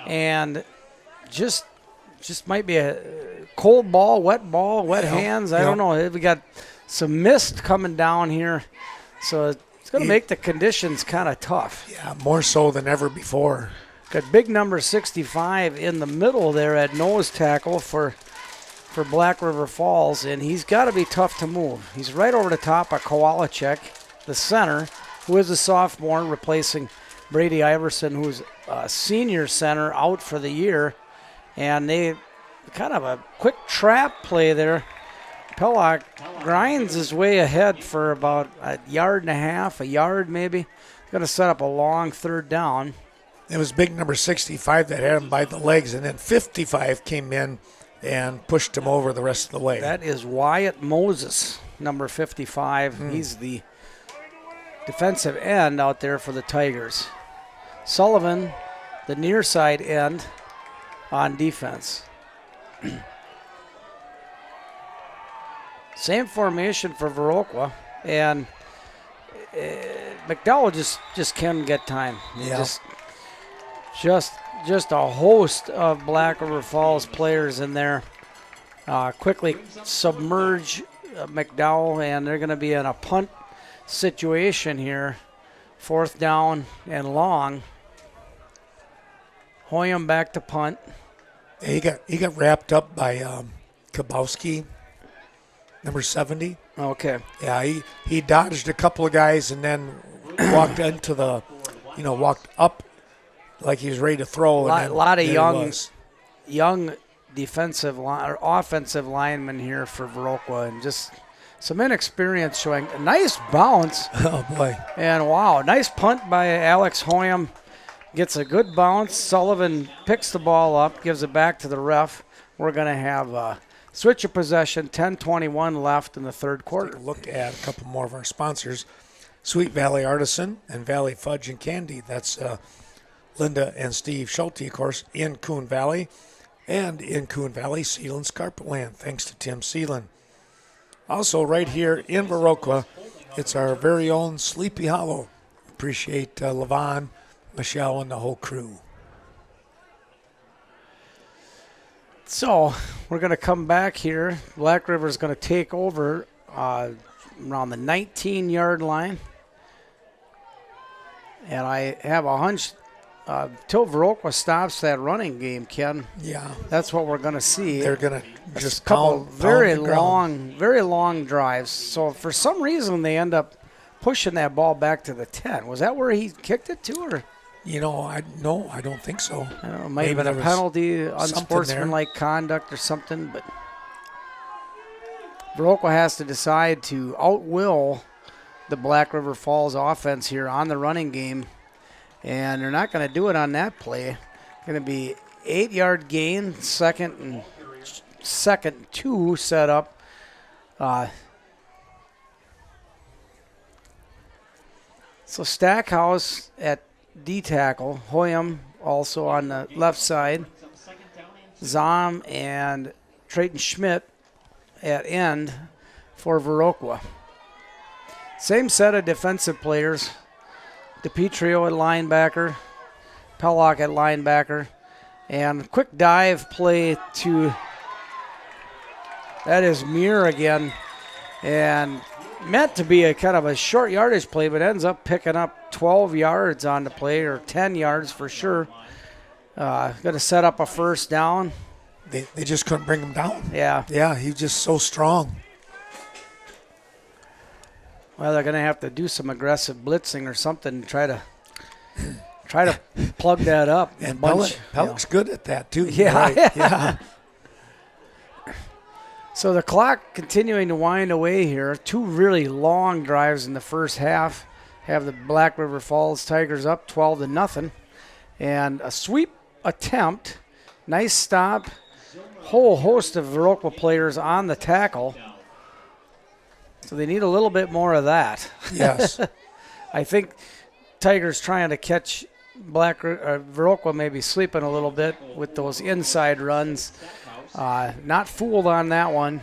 and just might be a cold ball, wet hands. I don't know. We got some mist coming down here, so it's going to make the conditions kind of tough. Yeah, more so than ever before. Got big number 65 in the middle there at nose tackle for Black River Falls, and he's got to be tough to move. He's right over the top of Kowalczyk, the center, who is a sophomore, replacing Brady Iverson, who's a senior center out for the year. And they kind of a quick trap play there. Pellock grinds his way ahead for about a yard and a half, a yard maybe. Going to set up a long third down. It was big number 65 that had him by the legs, and then 55 came in and pushed him over the rest of the way. That is Wyatt Moses, number 55. He's the defensive end out there for the Tigers. Sullivan, the near side end on defense. Same formation for Viroqua, and McDowell just can't get time. Yeah. Just a host of Black River Falls players in there. Quickly submerge McDowell, and they're going to be in a punt situation here. 4th down and long. Hoyam back to punt. He got wrapped up by Kabowski, number 70. Okay. Yeah, he dodged a couple of guys and then walked into the, walked up like he was ready to throw. A lot of young defensive line or offensive linemen here for Viroqua, and just some inexperience showing. A nice bounce. Oh boy! And wow, nice punt by Alex Hoyam. Gets a good bounce. Sullivan picks the ball up, gives it back to the ref. We're going to have a switch of possession, 10:21 left in the third quarter. Take a look at a couple more of our sponsors. Sweet Valley Artisan and Valley Fudge and Candy. That's Linda and Steve Schulte, of course, in Coon Valley. And in Coon Valley, Sealand's Carpet Land, thanks to Tim Sealand. Also, right here in Viroqua, it's our very own Sleepy Hollow. Appreciate Levon, Michelle, and the whole crew. So we're going to come back here. Black River is going to take over around the 19-yard line. And I have a hunch till Viroqua stops that running game, Ken. Yeah. That's what we're going to see. They're going to just couple pound very the ground. very long drives. So for some reason they end up pushing that ball back to the 10. Was that where he kicked it to, or? I don't think so. I don't know, it might have been a penalty, unsportsmanlike conduct or something, but Viroqua has to decide to outwill the Black River Falls offense here on the running game, and they're not going to do it on that play. Going to be 8-yard gain, second 2 set up. So Stackhouse at D tackle, Hoyam also on the left side, Zom and Trayton Schmidt at end for Viroqua. Same set of defensive players, DiPietro at linebacker, Pellock at linebacker, and quick dive play to, that is Muir again, and meant to be a kind of a short yardage play, but ends up picking up 12 yards on the play, or 10 yards for sure. Going to set up a first down. They just couldn't bring him down. Yeah. Yeah, he's just so strong. Well, they're going to have to do some aggressive blitzing or something to try to plug that up. And Pellock's good at that too. Yeah. Right. Yeah. So the clock continuing to wind away here. 2 really long drives in the first half. Have the Black River Falls Tigers up 12-0. And a sweep attempt. Nice stop. Whole host of Viroqua players on the tackle. So they need a little bit more of that. Yes. I think Tigers trying to catch Viroqua maybe sleeping a little bit with those inside runs. Not fooled on that one.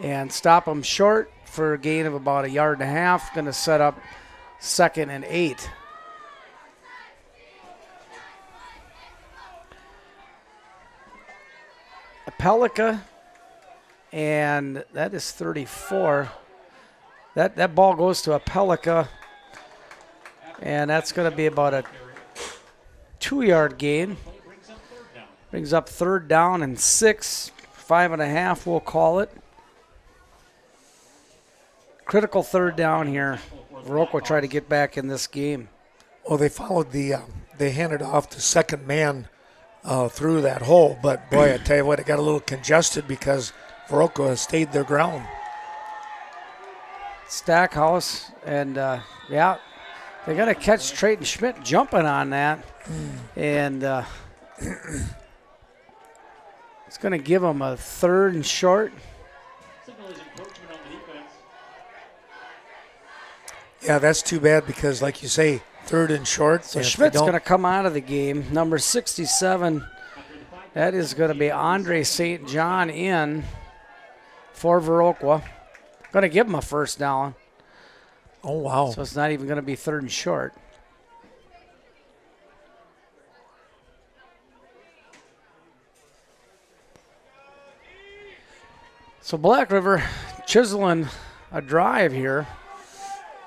And stop them short. for a gain of about 1.5 yards. Going to set up 2nd and 8. Apelica, and that is 34. That ball goes to Apelica, and that's going to be about a 2-yard gain. Brings up 3rd down and 6, 5.5 we'll call it. Critical 3rd down here. Viroqua try to get back in this game. Well, they followed they handed off the second man through that hole, but boy, I tell you what, it got a little congested because Viroqua stayed their ground. Stackhouse, and yeah, they're going to catch Trayton Schmidt jumping on that, and it's going to give them a 3rd and short. Yeah, that's too bad because, like you say, 3rd and short. So Schmidt's going to come out of the game. Number 67, that is going to be Andre St. John in for Viroqua. Going to give him a 1st down. Oh, wow. So it's not even going to be 3rd and short. So Black River chiseling a drive here,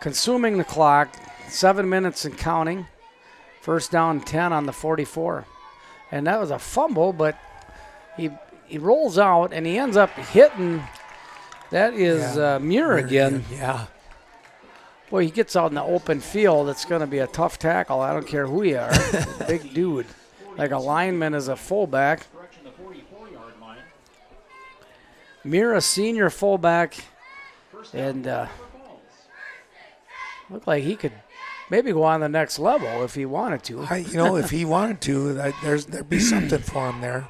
consuming the clock, 7 minutes and counting. 1st down 10 on the 44. And that was a fumble, but he rolls out and he ends up hitting. That is Muir again. Yeah. Boy, he gets out in the open field. It's going to be a tough tackle. I don't care who you are. Big dude. Like a lineman as a fullback. Muir, a senior fullback. And looked like he could maybe go on the next level if he wanted to. If he wanted to, there'd be something for him there.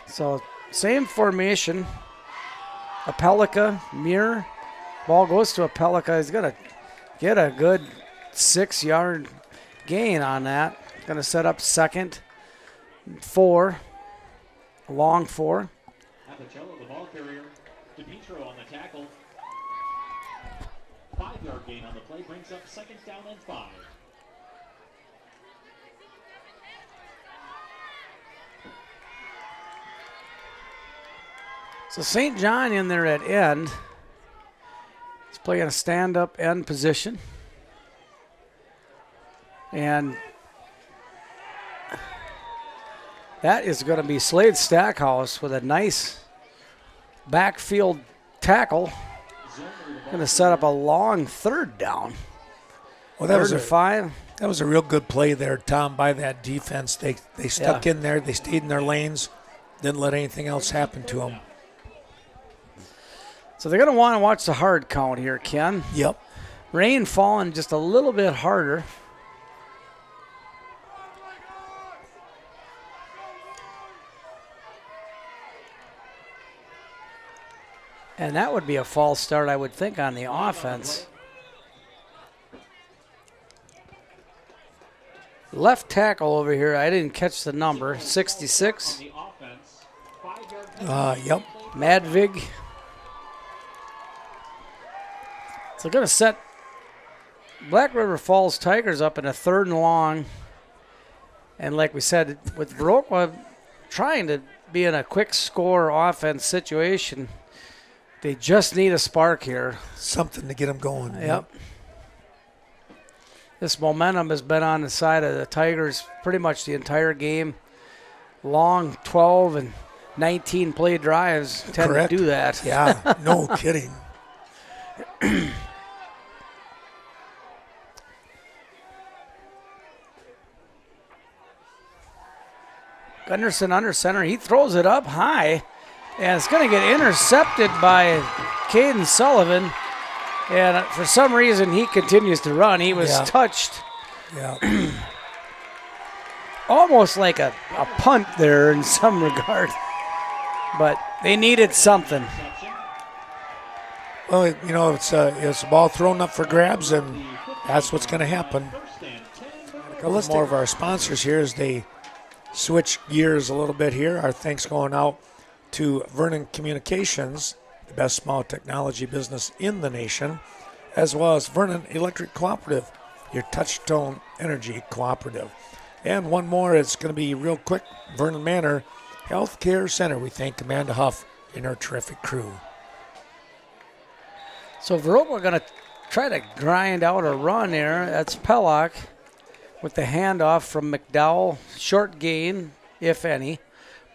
So same formation. Apelica, Muir. Ball goes to Apelica. He's going to get a good 6-yard gain on that. Going to set up 2nd, 4, a long 4. Appicello, the ball carrier. DePietro on the tackle. 5-yard gain on the play brings up 2nd down and 5. So St. John in there at end. He's playing a stand-up end position. And that is going to be Slade Stackhouse with a nice backfield tackle. Going to set up a long 3rd down. Well, that was 5. That was a real good play there, Tom, by that defense. They stuck in there. They stayed in their lanes. Didn't let anything else happen to them. So they're going to want to watch the hard count here, Ken. Yep. Rain falling just a little bit harder. And that would be a false start, I would think, on the offense. Left tackle over here, I didn't catch the number, 66. Yep. Madvig. So going to set Black River Falls Tigers up in a 3rd and long. And like we said, with Viroqua trying to be in a quick score offense situation, they just need a spark here. Something to get them going. Yep. This momentum has been on the side of the Tigers pretty much the entire game. Long 12 and 19 play drives tend Correct. to do that. Yeah, no kidding. Gunderson under center. He throws it up high, and it's going to get intercepted by Caden Sullivan. And for some reason, he continues to run. He was touched. Yeah. Almost like a punt there in some regard. But they needed something. Well, it's a ball thrown up for grabs, and that's what's going to happen. A couple more of our sponsors here as they switch gears a little bit here. Our thanks going out to Vernon Communications, the best small technology business in the nation, as well as Vernon Electric Cooperative, your touchstone energy cooperative. And one more, it's going to be real quick, Vernon Manor Healthcare Center. We thank Amanda Huff and her terrific crew. So Viroqua going to try to grind out a run there. That's Pellock with the handoff from McDowell. Short gain, if any,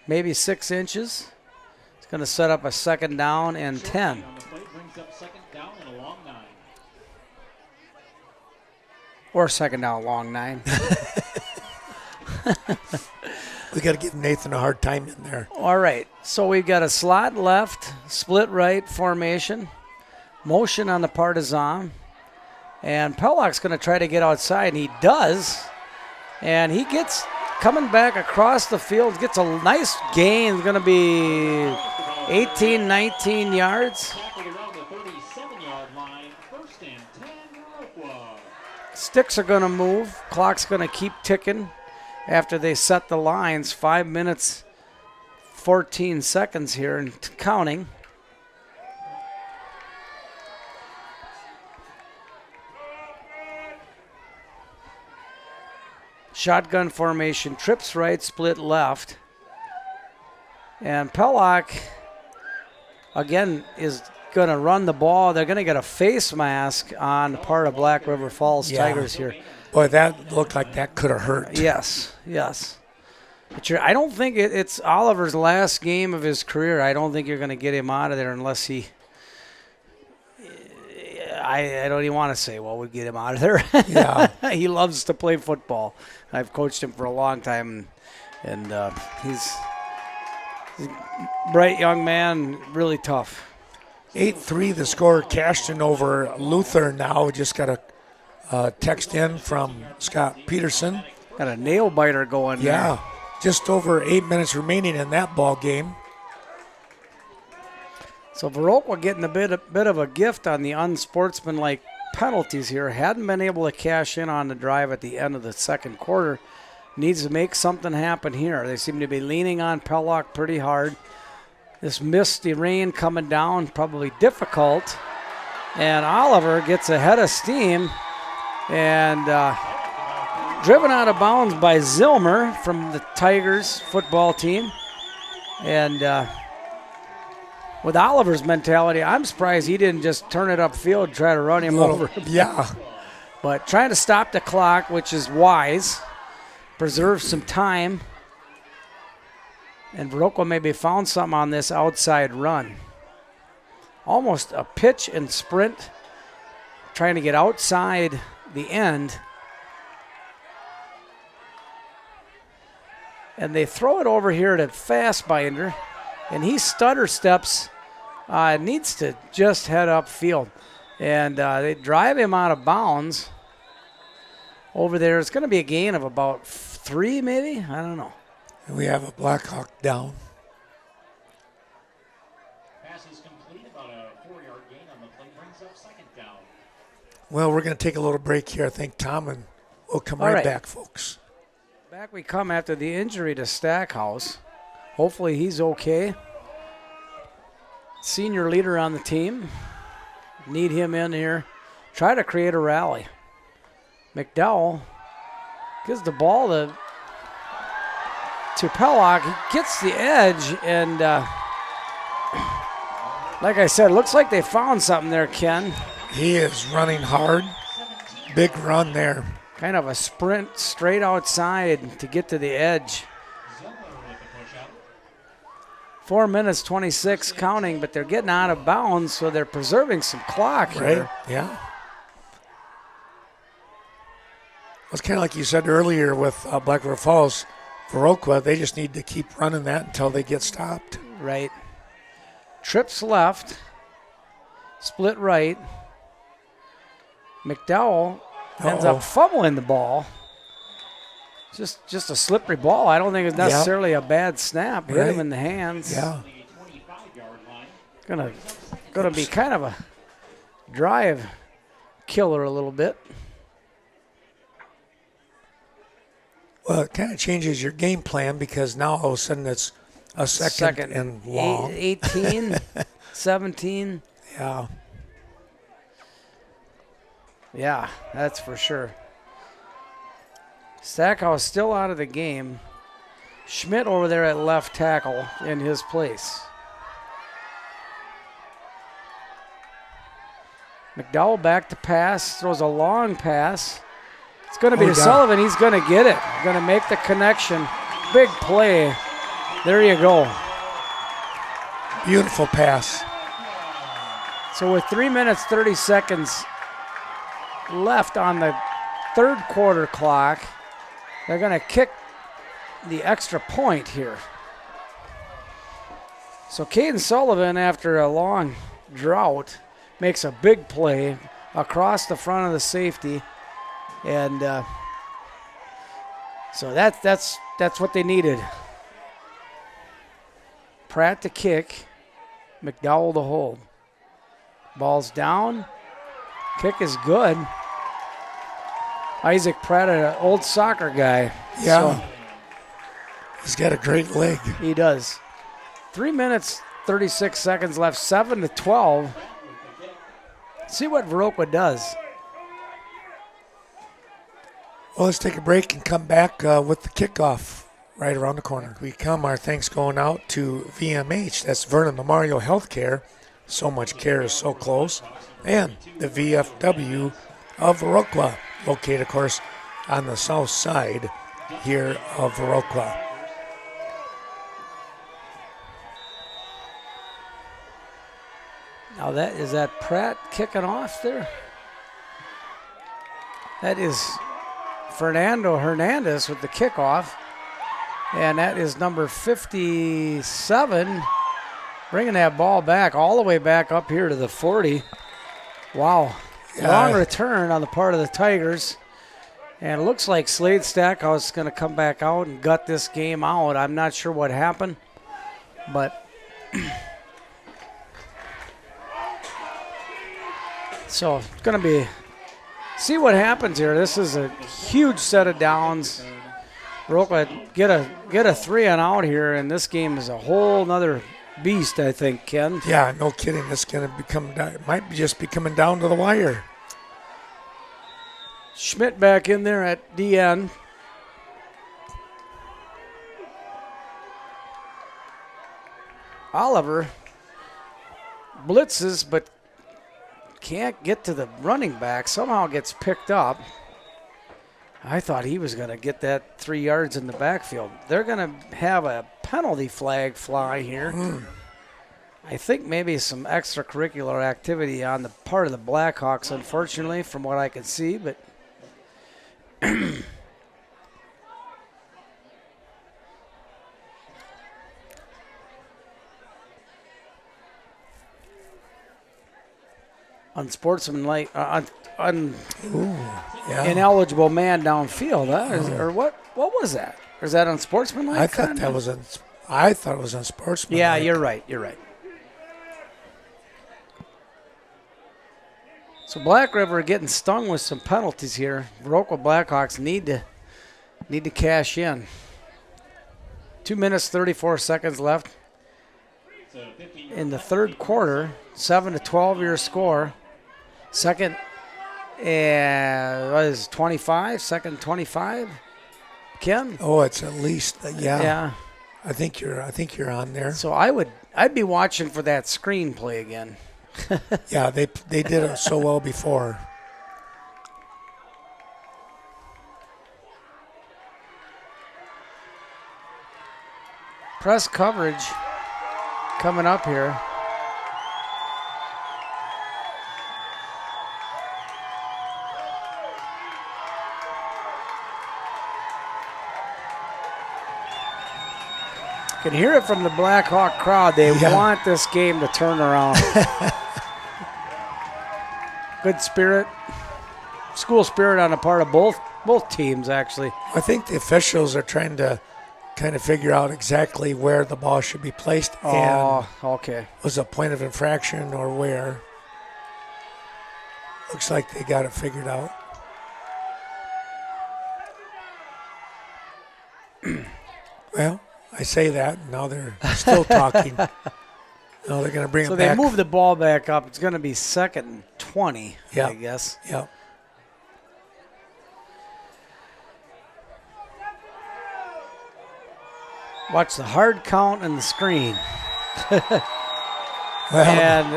maybe 6 inches. It's going to set up a second down and 10. On the play brings up second down and a long 9. Or second down, long 9. We got to give Nathan a hard time in there. All right, so we've got a slot left, split right formation, motion on the part of Zom, and Pellock's going to try to get outside, and he does, and he gets coming back across the field, gets a nice gain, going to be 18, 19 yards. Tackled around the 37-yard line. First and 10, Viroqua. Sticks are going to move, clock's going to keep ticking after they set the lines. 5 minutes, 14 seconds here and counting. Shotgun formation, trips right, split left. And Pellock, again, is going to run the ball. They're going to get a face mask on the part of Black River Falls Tigers here. Boy, that looked like that could have hurt. Yes. But I don't think it's Oliver's last game of his career. I don't think you're going to get him out of there unless he – I don't even want to say what would get him out of there. Yeah. He loves to play football. I've coached him for a long time, and he's a bright young man, really tough. 8-3 the score. Cashton over Luther now. Just got a text in from Scott Peterson. Got a nail biter going there. Yeah, just over 8 minutes remaining in that ball game. So Viroqua getting a bit of a gift on the unsportsmanlike penalties here. Hadn't been able to cash in on the drive at the end of the second quarter. Needs to make something happen here. They seem to be leaning on Pellock pretty hard. This misty rain coming down, probably difficult. And Oliver gets ahead of steam and driven out of bounds by Zilmer from the Tigers football team. And with Oliver's mentality, I'm surprised he didn't just turn it upfield, try to run him over. Yeah. But trying to stop the clock, which is wise, preserve some time. And Viroqua maybe found something on this outside run. Almost a pitch and sprint, trying to get outside the end. And they throw it over here to Fastbinder, and he stutter steps, needs to just head upfield. And they drive him out of bounds over there. It's going to be a gain of about 3 maybe? I don't know. And we have a Blackhawk down. Pass is complete, about a 4-yard gain on the play, brings up second down. Well, we're going to take a little break here, I think, Tom, and we'll come right back, folks. Back we come after the injury to Stackhouse. Hopefully he's okay. Senior leader on the team. Need him in here. Try to create a rally. McDowell gives the ball to Pellock. He gets the edge, and like I said, looks like they found something there, Ken. He is running hard. Big run there. Kind of a sprint straight outside to get to the edge. 4 minutes, 26 counting, but they're getting out of bounds, so they're preserving some clock here. Right, yeah. It's kind of like you said earlier with Black River Falls, Viroqua, they just need to keep running that until they get stopped. Right. Trips left, split right. McDowell ends up fumbling the ball. Just a slippery ball. I don't think it's necessarily a bad snap. Hit him in the hands. Yeah. Gonna be kind of a drive killer a little bit. Well, it kind of changes your game plan because now all of a sudden it's A second and long. 18, 17. Yeah. Yeah, that's for sure. Stackhouse still out of the game. Schmidt over there at left tackle in his place. McDowell back to pass, throws a long pass. It's going to be to Sullivan. He's going to get it. Going to make the connection. Big play. There you go. Beautiful pass. So with 3 minutes, 30 seconds left on the third quarter clock, they're going to kick the extra point here. So Caden Sullivan, after a long drought, makes a big play across the front of the safety. And so that's what they needed. Pratt to kick, McDowell to hold. Ball's down. Kick is good. Isaac Pratt, an old soccer guy. Yeah. So he's got a great leg. he does. 3 minutes, 36 seconds left, 7-12. See what Viroqua does. Well, let's take a break and come back with the kickoff right around the corner. Our thanks going out to VMH. That's Vernon Memorial Healthcare. So much care is so close. And the VFW of Viroqua, located, of course, on the south side here of Viroqua. Now is that Pratt kicking off there? That is Fernando Hernandez with the kickoff. And that is number 57, bringing that ball back all the way back up here to the 40. Wow. Long return on the part of the Tigers. And it looks like Slade Stackhouse is going to come back out and gut this game out. I'm not sure what happened, but so it's going to be, see what happens here. This is a huge set of downs. Viroqua get a 3 and out here, and this game is a whole nother beast, I think, Ken. Yeah, no kidding. It's going to might just be coming down to the wire. Schmidt back in there at DN. Oliver blitzes, but can't get to the running back. Somehow gets picked up. I thought he was going to get that 3 yards in the backfield. They're going to have a penalty flag fly here. I think maybe some extracurricular activity on the part of the Blackhawks, unfortunately, from what I can see. But unsportsmanlike, ineligible man downfield, huh? Or what was that? Or is that unsportsmanlike? I thought it was unsportsmanlike. Yeah, you're right. So Black River getting stung with some penalties here. Viroqua Blackhawks need to cash in. 2 minutes, 34 seconds left in the third quarter. 7-12 your score. Second and what is 25? Second 25. Ken? Oh, it's at least Yeah. I think you're on there. So I'd be watching for that screenplay again. Yeah, they did it so well before. Press coverage coming up here. Can hear it from the Blackhawk crowd. They want this game to turn around. Good spirit, school spirit on the part of both teams, actually. I think the officials are trying to kind of figure out exactly where the ball should be placed. Oh, okay. Was a point of infraction or where? Looks like they got it figured out. Well, I say that, and now they're still talking. Now they're going to bring So it they back. move the ball back up. It's going to be 2nd and 20, Yeah. I guess. Yeah. Watch the hard count and the screen. Well, And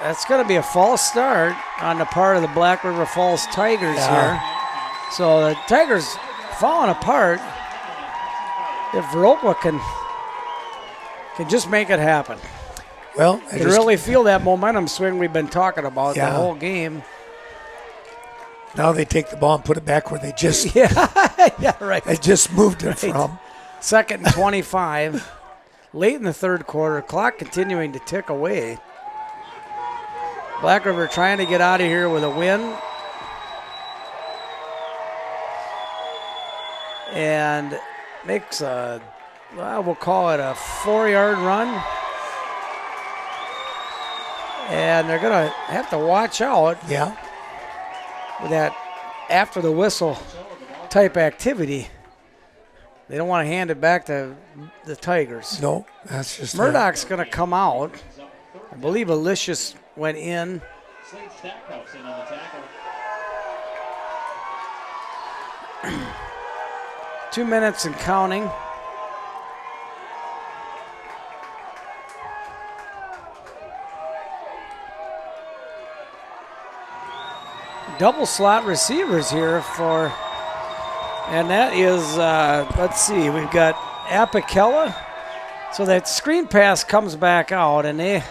that's going to be a false start on the part of the Black River Falls Tigers Yeah. here. So the Tigers falling apart. If Viroqua can just make it happen. well, I You just- really feel that momentum swing we've been talking about the Yeah. whole game. now they take the ball and put it back where they just Yeah, right. they just moved it Right. from. 2nd and 25. Late in the 3rd quarter, clock continuing to tick away. Black River trying to get out of here with a win. And makes a, well, we'll call it a 4-yard run. And they're going to have to watch out Yeah. with that after the whistle type activity. They don't want to hand it back to the Tigers. No, that's just Murdoch's going to come out. I believe Alicius went in. Slade Stackhouse in on the tackle. 2 minutes and counting. Double slot receivers here for, and that is, let's see, we've got Apicella. So that screen pass comes back out, and they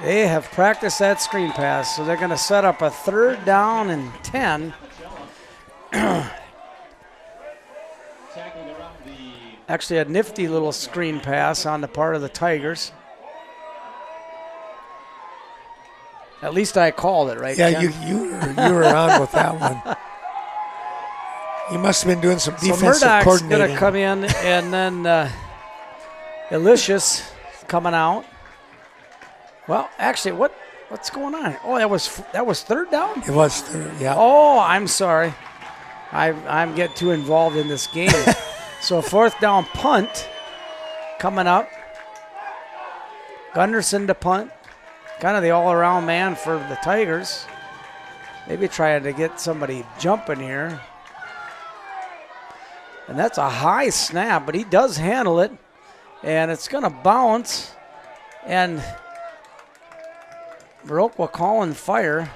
have practiced that screen pass. So they're going to set up a 3rd down and 10. Tackling around the Actually, a nifty little screen pass on the part of the Tigers. At least I called it, right? Yeah, Ken? you were on with that one. You must have been doing some So defensive Murdoch's coordinating. going to come in, and then Alicius coming out. Well, actually, what's going on? Oh, that was 3rd down? It was third, yeah. Oh, I'm sorry. I'm getting too involved in this game. So 4th down punt coming up. Gunderson to punt. Kind of the all-around man for the Tigers. Maybe trying to get somebody jumping here. And that's a high snap, but he does handle it. And it's going to bounce. And Viroqua calling fire.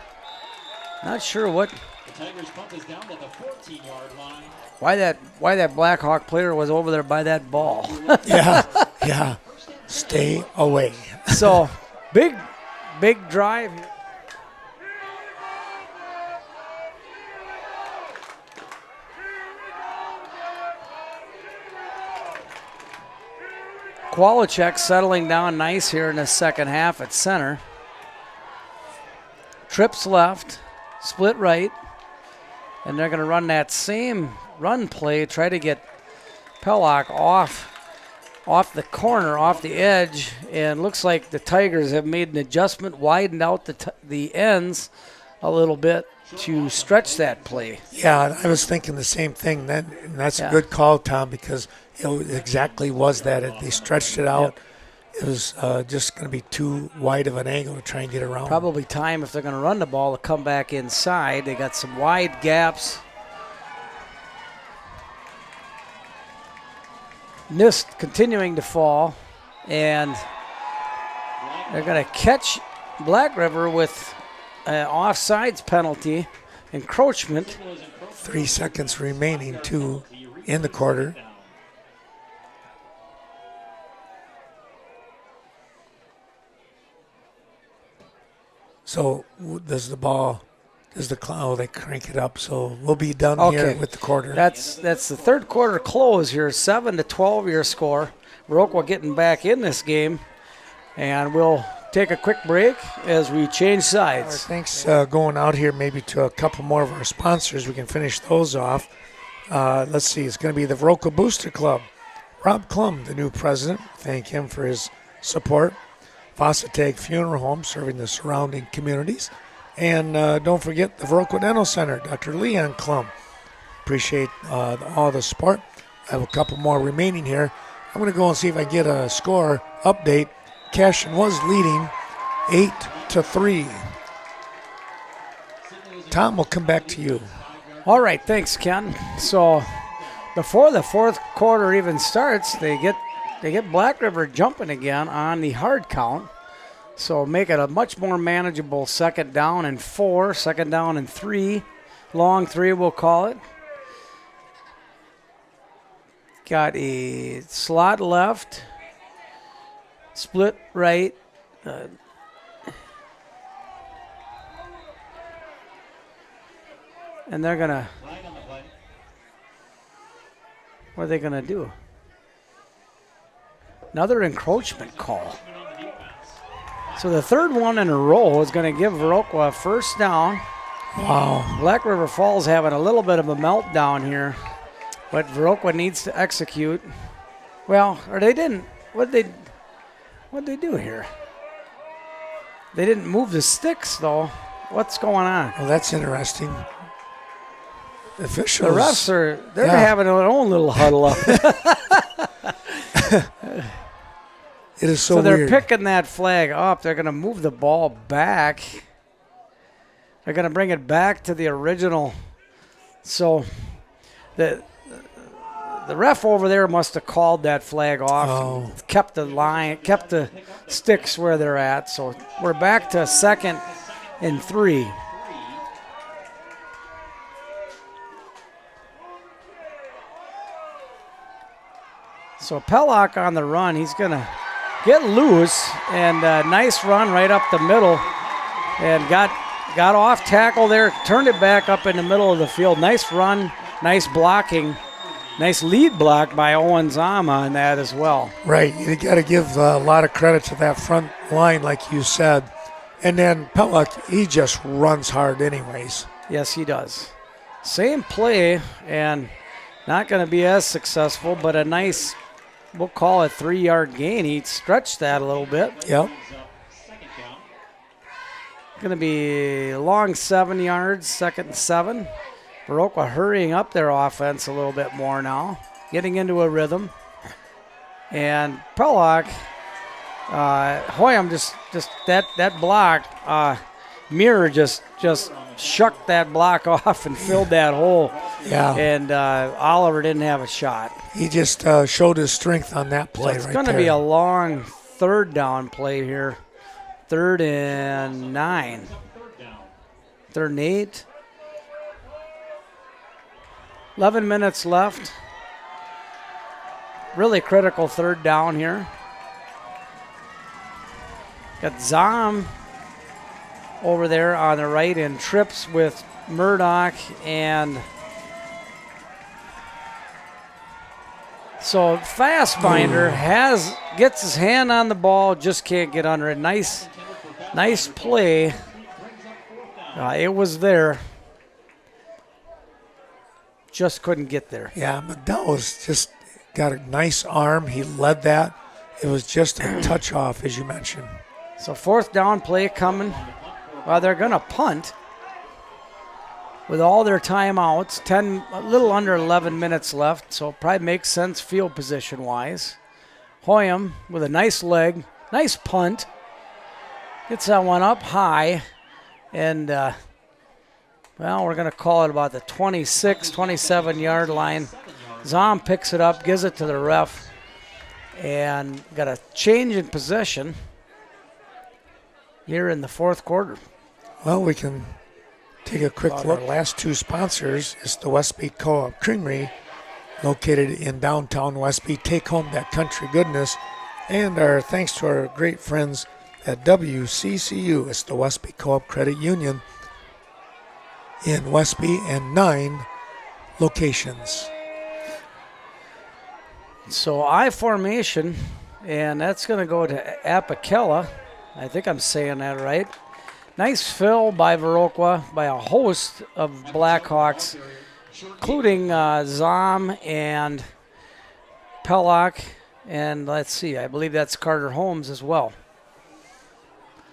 Not sure what, The Tigers punt is down to the 14-yard line. why that Blackhawk player was over there by that ball. Yeah. Stay away. So big drive. Qualichek settling down nice here in the 2nd half at center. Trips left, split right, and they're going to run that same run play, try to get Pellock off the corner, off the edge, and looks like the Tigers have made an adjustment, widened out the ends a little bit to stretch that play. Yeah, I was thinking the same thing. And that's Yeah. a good call, Tom, because it exactly was that. They stretched it out. Yep. It was just going to be too wide of an angle to try and get around. Probably time, if they're going to run the ball, to come back inside. They got some wide gaps. Mist continuing to fall, and they're going to catch Black River with an offsides penalty, encroachment. 3 seconds remaining in the quarter. So does the clown, they crank it up. So we'll be done here with the quarter. That's the 3rd quarter close here, 7-12 your score. Viroqua getting back in this game, and we'll take a quick break as we change sides. Thanks going out here maybe to a couple more of our sponsors. We can finish those off. Let's see, it's going to be the Viroqua Booster Club. Rob Klum, the new president, thank him for his support. Varsity Funeral Home, serving the surrounding communities. And don't forget the Viroqua Dental Center, Dr. Leon Klum. Appreciate all the support. I have a couple more remaining here. I'm going to go and see if I get a score update. Cashin was leading 8-3. Tom, we'll come back to you. All right, thanks, Ken. So before the fourth quarter even starts, they get Black River jumping again on the hard count. So make it a much more manageable 2nd down and 4, 2nd down and 3, long 3 we'll call it. Got a slot left, split right. And they're going to, what are they going to do? Another encroachment call. So the 3rd one in a row is going to give Viroqua a 1st down. Wow. Black River Falls having a little bit of a meltdown here, but Viroqua needs to execute. Well, or they didn't. What'd they do here? They didn't move the sticks, though. What's going on? Well, that's interesting. Officials. The refs they're having their own little huddle up. It is so So they're weird. picking that flag up. They're going to move the ball back. They're going to bring it back to the original. So the ref over there must have called that flag off. Oh. Kept the line, kept the sticks where they're at. So we're back to 2nd and 3. So Pellock on the run. He's going to get loose, and a nice run right up the middle, and got off tackle there, turned it back up in the middle of the field. Nice run, nice blocking, nice lead block by Owen Zama on that as well. Right. You got to give a lot of credit to that front line, like you said. And then Pellock, he just runs hard anyways. Yes, he does. Same play, and not going to be as successful, but a nice, we'll call it 3-yard gain. He stretched that a little bit. Yep. Going to be long 7 yards, 2nd and 7. Viroqua hurrying up their offense a little bit more now, getting into a rhythm. And Pellock, Hoyam just that block, Mirror just shucked that block off and filled that hole. Yeah. And Oliver didn't have a shot. He just showed his strength on that play. So it's right going to there. be a long 3rd down play here. 3rd and 9. 3rd and 8. 11 minutes left. Really critical 3rd down here. Got Zom over there on the right in trips with Murdoch, and so Fastbinder gets his hand on the ball, just can't get under it. Nice play. It was there. Just couldn't get there. Yeah, McDowell was just got a nice arm. He led that. It was just a touch off, as you mentioned. So 4th down play coming. Well, they're going to punt with all their timeouts. A little under 11 minutes left, so probably makes sense field position-wise. Hoyam with a nice leg, nice punt. Gets that one up high, and, we're going to call it about the 26, 27-yard line. Zom picks it up, gives it to the ref, and got a change in possession here in the 4th quarter. Well, we can take a quick look. Our last 2 sponsors is the Westby Co-op Creamery, located in downtown Westby. Take home that country goodness. And our thanks to our great friends at WCCU. It's the Westby Co-op Credit Union in Westby and 9 locations. So I formation, and that's going to go to Apicella. I think I'm saying that right. Nice fill by Viroqua by a host of Blackhawks, including Zom and Pellock, and let's see, I believe that's Carter Holmes as well.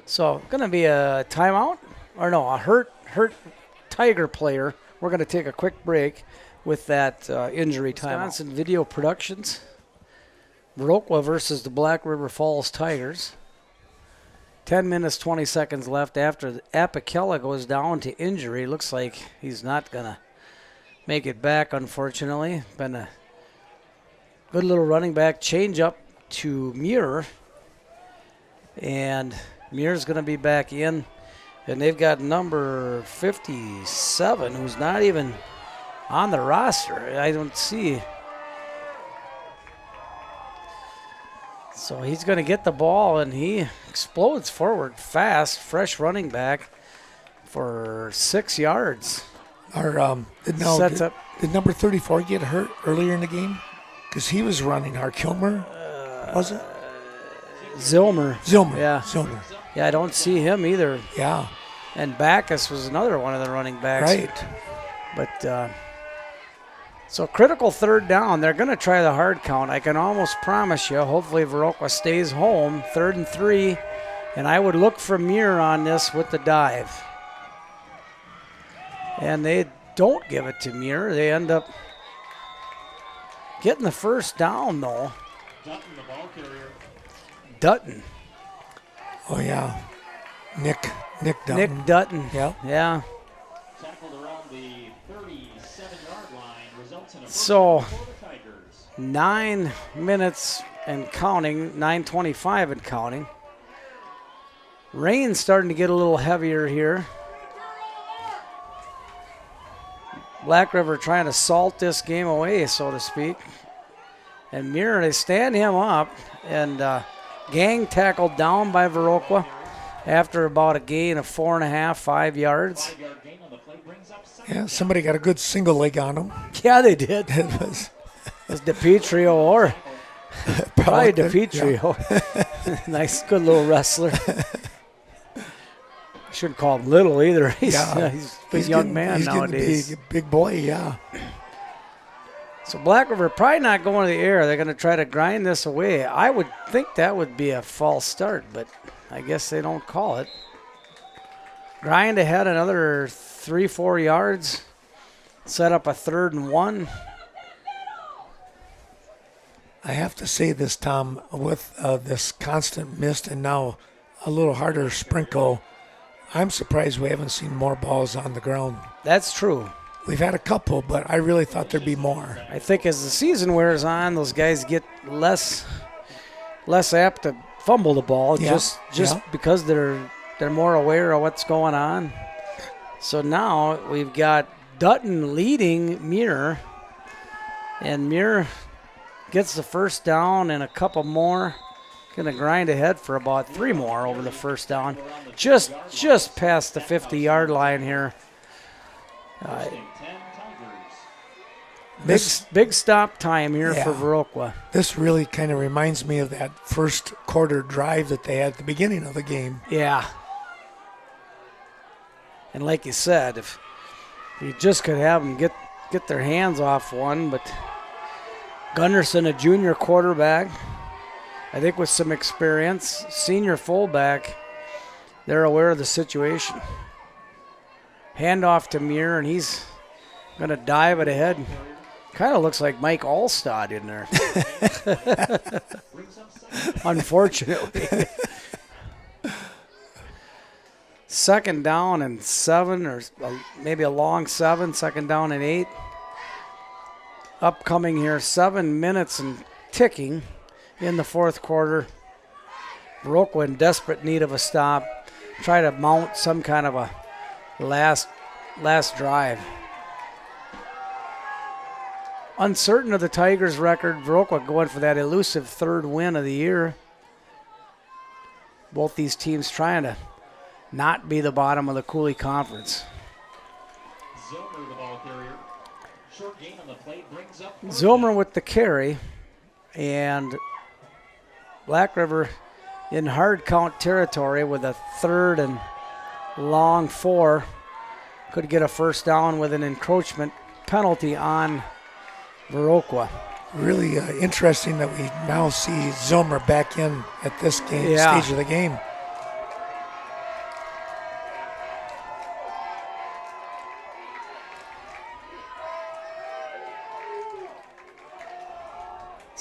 So going to be a timeout, or no, a hurt Tiger player. We're going to take a quick break with that injury timeout. Wisconsin Video Productions. Viroqua versus the Black River Falls Tigers. 10 minutes, 20 seconds left after Apicella goes down to injury. Looks like he's not going to make it back, unfortunately. Been a good little running back change up to Muir. And Muir's going to be back in. And they've got number 57, who's not even on the roster. I don't see. So he's going to get the ball, and he explodes forward fast. Fresh running back for 6 yards. Did number 34 get hurt earlier in the game? Because he was running. Our Kilmer, was it? Zilmer. Yeah. Zilmer. Yeah, I don't see him either. Yeah. And Backus was another one of the running backs. Right. But so critical third down. They're going to try the hard count. I can almost promise you, hopefully Viroqua stays home. 3rd and 3. And I would look for Muir on this with the dive. And they don't give it to Muir. They end up getting the first down, though. Dutton, the ball carrier. Dutton. Oh, yeah. Nick Dutton. Nick Dutton. Yeah. Yeah. Tackled around the 37-yard line. Results in a first So, down for the Tigers. 9 minutes and counting, 9:25 and counting. Rain's starting to get a little heavier here. Black River trying to salt this game away, so to speak. And Muir, they stand him up, and gang tackled down by Viroqua after about a gain of 4.5, 5 yards. 5-yard gain on the play brings up second Yeah, down. somebody got a good single leg on him. Yeah, they did. It was It was DePietrio or probably good, DePietrio. Nice, good little wrestler. Shouldn't call him little either. He's a big young man nowadays. He's big boy, yeah. So Black River probably not going to the air. They're going to try to grind this away. I would think that would be a false start, but I guess they don't call it. Grind ahead another 3-4 yards. Set up a 3rd and 1. I have to say this, Tom, with this constant mist and now a little harder sprinkle, I'm surprised we haven't seen more balls on the ground. That's true. We've had a couple, but I really thought there'd be more. I think as the season wears on, those guys get less apt to fumble the ball just because they're more aware of what's going on. So now we've got Dutton leading Muir, and Muir gets the first down and a couple more. Going to grind ahead for about 3 more over the first down. Just past the 50-yard line here. First and 10 Tigers. Big stop time here Yeah. for Viroqua. This really kind of reminds me of that first quarter drive that they had at the beginning of the game. Yeah. And like you said, if you just could have them get their hands off one, but Gunderson, a junior quarterback, I think with some experience, senior fullback, they're aware of the situation. Handoff to Muir, and he's going to dive it ahead. Kind of looks like Mike Allstad in there. Unfortunately. 2nd down and 7, or maybe a long 7, 2nd down and 8. Upcoming here, 7 minutes and ticking in the 4th quarter. Viroqua in desperate need of a stop. Try to mount some kind of a last drive. Uncertain of the Tigers' record, Viroqua going for that elusive 3rd win of the year. Both these teams trying to not be the bottom of the Coulee Conference. Zilmer, the ball carrier. Short gain on the play brings up Zilmer with the carry, and Black River in hard count territory with a 3rd and long 4. Could get a first down with an encroachment penalty on Viroqua. Really interesting that we now see Zilmer back in at this game stage of the game.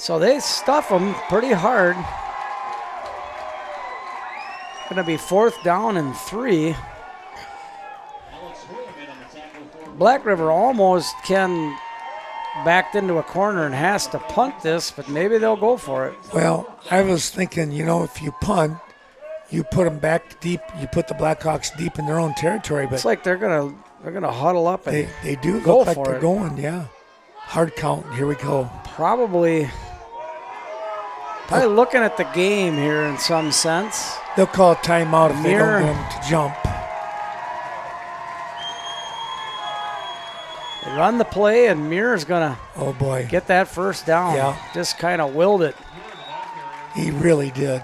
So they stuff them pretty hard. Going to be 4th down and 3. Black River almost backed into a corner and has to punt this, but maybe they'll go for it. Well, I was thinking, if you punt, you put them back deep. You put the Blackhawks deep in their own territory, but It's like they're gonna huddle up and they do go look like for they're it. going. Yeah, hard count. Here we go. Probably looking at the game here in some sense. They'll call a timeout if they Mirror. don't get them to jump. They run the play, and Muir's gonna Oh boy, get that first down. Yeah. Just kind of willed it. he really did.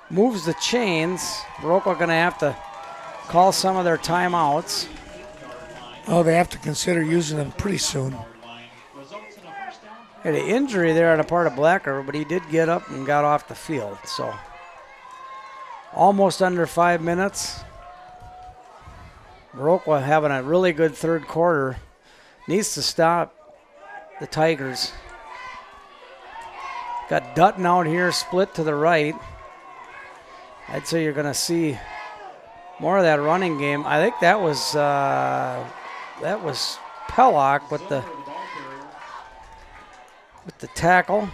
Moves the chains. Viroqua going to have to call some of their timeouts. Oh, they have to consider using them pretty soon. Had an injury there on the part of Black River, but he did get up and got off the field. So almost under 5 minutes. Viroqua having a really good third quarter. Needs to stop the Tigers. Got Dutton out here, split to the right. I'd say you're going to see more of that running game. I think that was Pellock with the tackle.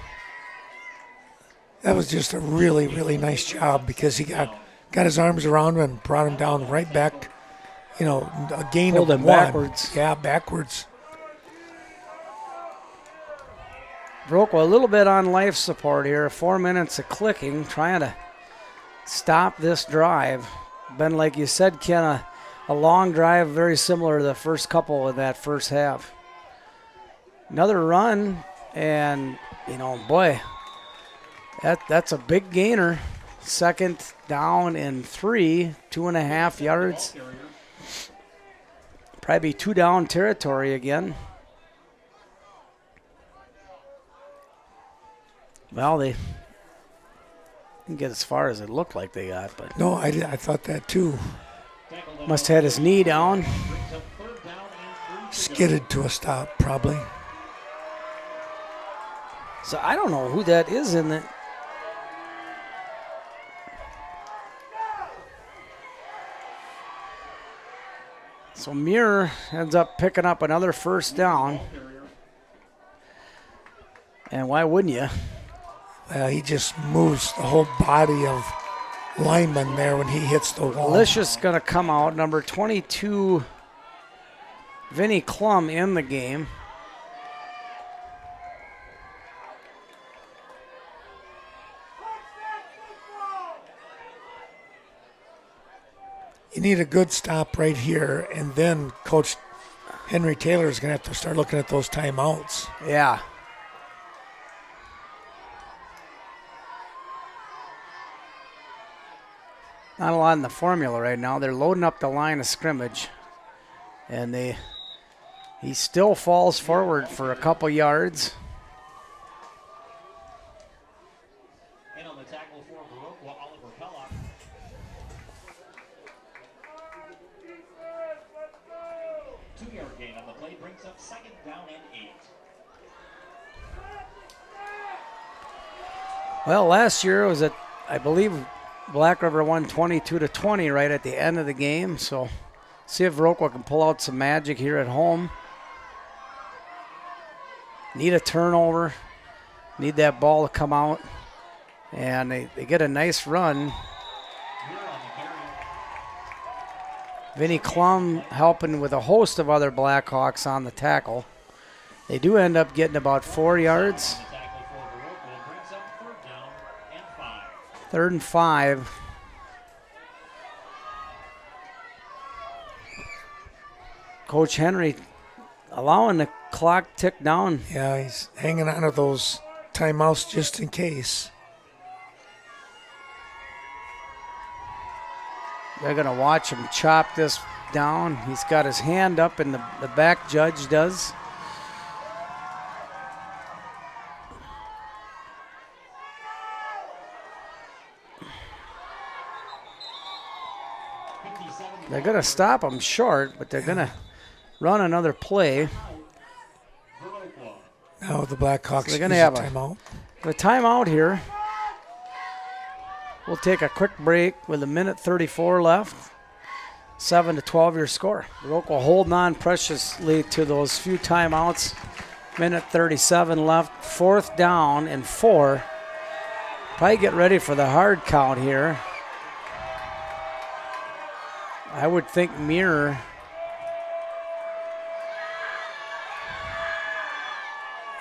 That was just a really, really nice job because he got his arms around him and brought him down right back. A gain Pulled of him 1. backwards. Yeah, backwards. Viroqua a little bit on life support here. 4 minutes of clicking, trying to stop this drive. Been, like you said, Ken, a long drive, very similar to the first couple of that first half. Another run, and, boy, that's a big gainer. 2nd down and 3, 2.5 yards. Probably 2 down territory again. Well, they didn't get as far as it looked like they got, but No, I thought that too. must have had his knee down. Skidded to a stop, probably. So I don't know who that is in the. So Muir ends up picking up another first down. And why wouldn't you? He just moves the whole body of linemen there when he hits the wall. Alicia's going to come out. Number 22, Vinny Klum in the game. You need a good stop right here, and then Coach Henry Taylor is going to have to start looking at those timeouts. Yeah. Not a lot in the formula right now. They're loading up the line of scrimmage. And he still falls forward for a couple yards. And on the tackle for Viroqua, Oliver Pellock. Two-yard gain on the play brings up 2nd down and 8. Well, last year was I believe Black River won 22-20 right at the end of the game. So see if Viroqua can pull out some magic here at home. Need a turnover. Need that ball to come out. And they get a nice run. Vinny Klum helping with a host of other Blackhawks on the tackle. They do end up getting about 4 yards. Tackle for Viroqua brings up 3rd down and 5. 3rd and 5. Coach Henry allowing the clock tick down. Yeah, he's hanging on to those timeouts just in case. They're going to watch him chop this down. He's got his hand up, and the back judge does. They're going to stop him short, but they're going to run another play. Now the Blackhawks So they're gonna use have a timeout. The timeout here. We'll take a quick break with 1:34 left. 7-12 your score. Viroqua holding on preciously to those few timeouts. 1:37 left. 4th down and 4. Probably get ready for the hard count here. I would think Muir.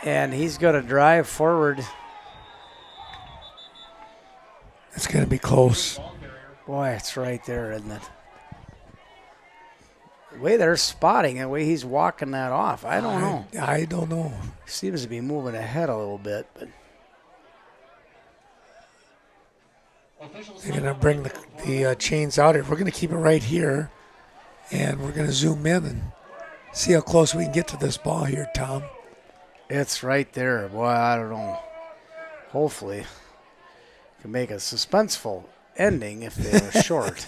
And he's going to drive forward. It's going to be close. Boy, it's right there, isn't it? The way they're spotting it, the way he's walking that off, I don't know. I don't know. Seems to be moving ahead a little bit, but They're going to bring the chains out here. We're going to keep it right here, and we're going to zoom in and see how close we can get to this ball here, Tom. it's right there. Boy, I don't know. Hopefully, can make a suspenseful ending if they were short.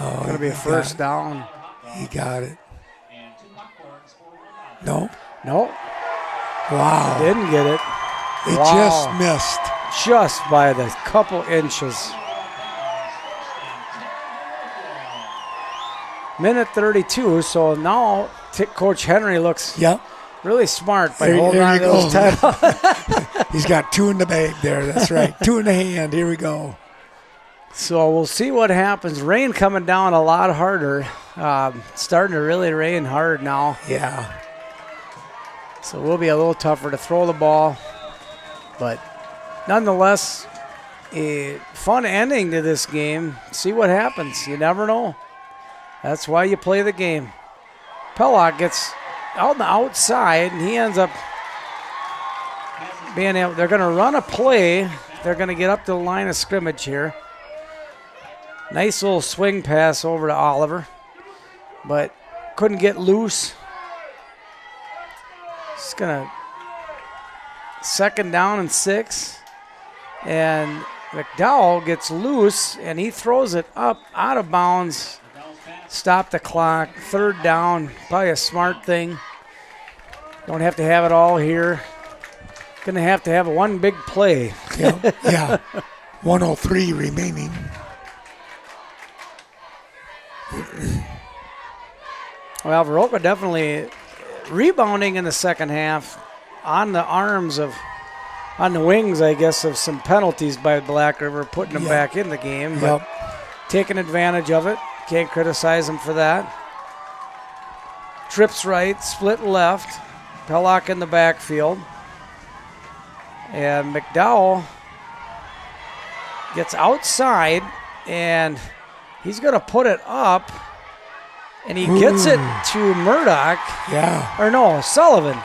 Oh, Going to be a first down. He got it. No? Nope, Wow. didn't get it. It Wow. just missed. Just by the couple inches. 1:32, so now Coach Henry looks Yep. really smart by There- holding there on you to those go. timeouts. He's got 2 in the bag there. That's right. 2 in the hand. Here we go. So we'll see what happens. Rain coming down a lot harder. Starting to really rain hard now. Yeah. So it will be a little tougher to throw the ball. But nonetheless, a fun ending to this game. See what happens. You never know. That's why you play the game. Pellock gets out on the outside, and he ends up being able. They're going to run a play. They're going to get up to the line of scrimmage here. Nice little swing pass over to Oliver, but couldn't get loose. Just going to 2nd down and 6. And McDowell gets loose, and he throws it up out of bounds. Stop the clock. 3rd down, probably a smart thing. Don't have to have it all here. Going to have one big play. Yeah. 103 remaining. Well, Viroqua definitely rebounding in the second half on the wings, I guess, of some penalties by Black River, putting them back in the game. But taking advantage of it. Can't criticize them for that. Trips right, split left. Pellock in the backfield. And McDowell gets outside, and he's going to put it up. And he gets it to Murdoch. Yeah. Or no, Sullivan.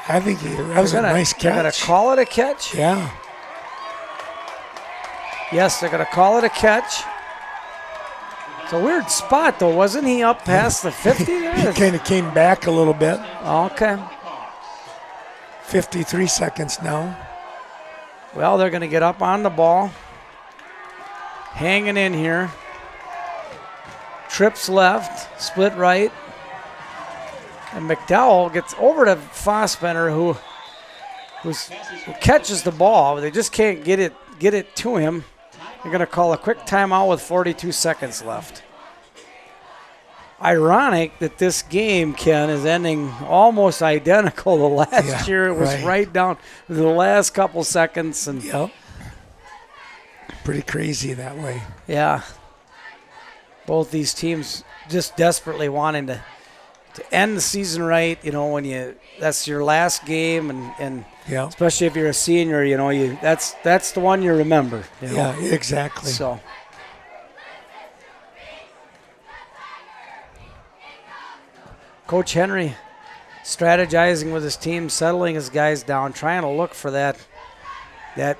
I think that was a nice catch. They're going to call it a catch? Yeah. Yes, they're going to call it a catch. It's a weird spot, though. Wasn't he up past the 50 there? He kind of came back a little bit. Okay. 53 seconds now. Well, they're going to get up on the ball. Hanging in here. Trips left, split right. And McDowell gets over to Fossbender, who catches the ball. They just can't get it to him. They're going to call a quick timeout with 42 seconds left. Ironic that this game, Ken, is ending almost identical to last year. It was right down to the last couple seconds. And pretty crazy that way. Yeah. Both these teams just desperately wanting to end the season right. You know, when that's your last game, and especially if you're a senior, you know, that's the one you remember. You know? Yeah, exactly. So. Coach Henry strategizing with his team, settling his guys down, trying to look for that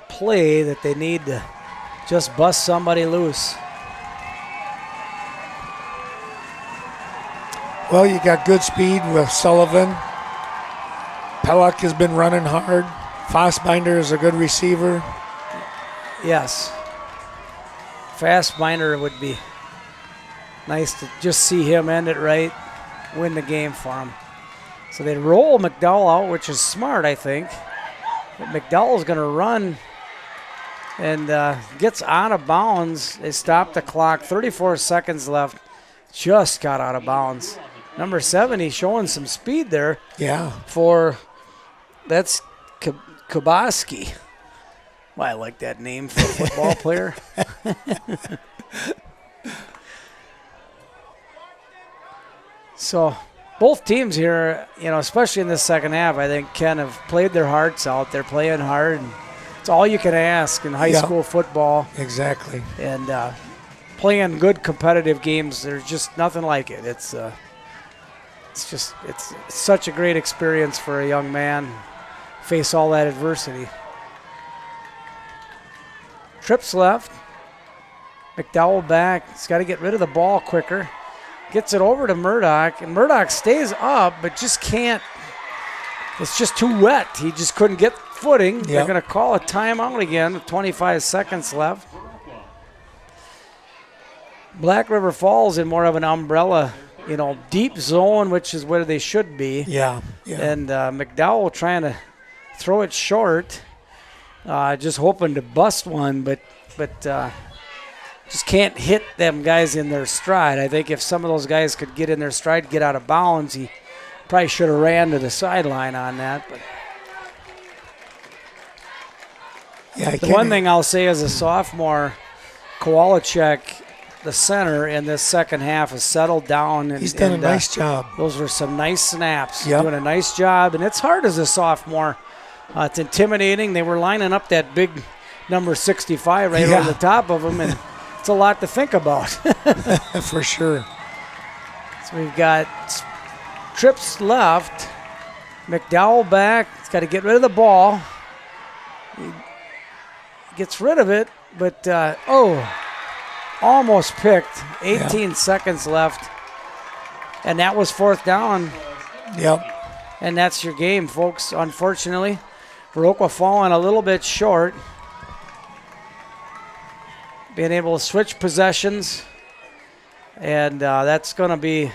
play that they need to just bust somebody loose. Well, you got good speed with Sullivan. Pellock has been running hard. Fossbinder is a good receiver. Yes. Fastbinder would be nice to just see him end it right. win the game for them. So they roll McDowell out, which is smart, I think. But McDowell's going to run and gets out of bounds. They stopped the clock. 34 seconds left. Just got out of bounds. Number 7, he's showing some speed there. Yeah. That's Kubaski. Well, I like that name for a football player. So both teams here, especially in the second half, I think Ken have played their hearts out. They're playing hard. And it's all you can ask in high school football. Exactly. And playing good competitive games, there's just nothing like it. It's such a great experience for a young man. Face all that adversity. Trips left. McDowell back. He's got to get rid of the ball quicker. Gets it over to Murdoch, and Murdoch stays up, but just can't. It's just too wet. He just couldn't get footing. They're going to call a timeout again with 25 seconds left. Black River Falls in more of an umbrella, deep zone, which is where they should be. Yeah. And McDowell trying to throw it short, just hoping to bust one, but just can't hit them guys in their stride. I think if some of those guys could get in their stride, get out of bounds, he probably should have ran to the sideline on that. But the one thing I'll say as a sophomore, Kowalczyk, the center in this second half, has settled down. And he's done a nice job. Those were some nice snaps. Doing a nice job. And it's hard as a sophomore. It's intimidating. They were lining up that big number 65 right over the top of them, and it's a lot to think about. For sure. So we've got Trips left. McDowell back. He's got to get rid of the ball. He gets rid of it, but almost picked. 18 seconds left. And that was 4th down. Yep. And that's your game, folks, unfortunately. Viroqua falling a little bit short. Being able to switch possessions. And that's going to be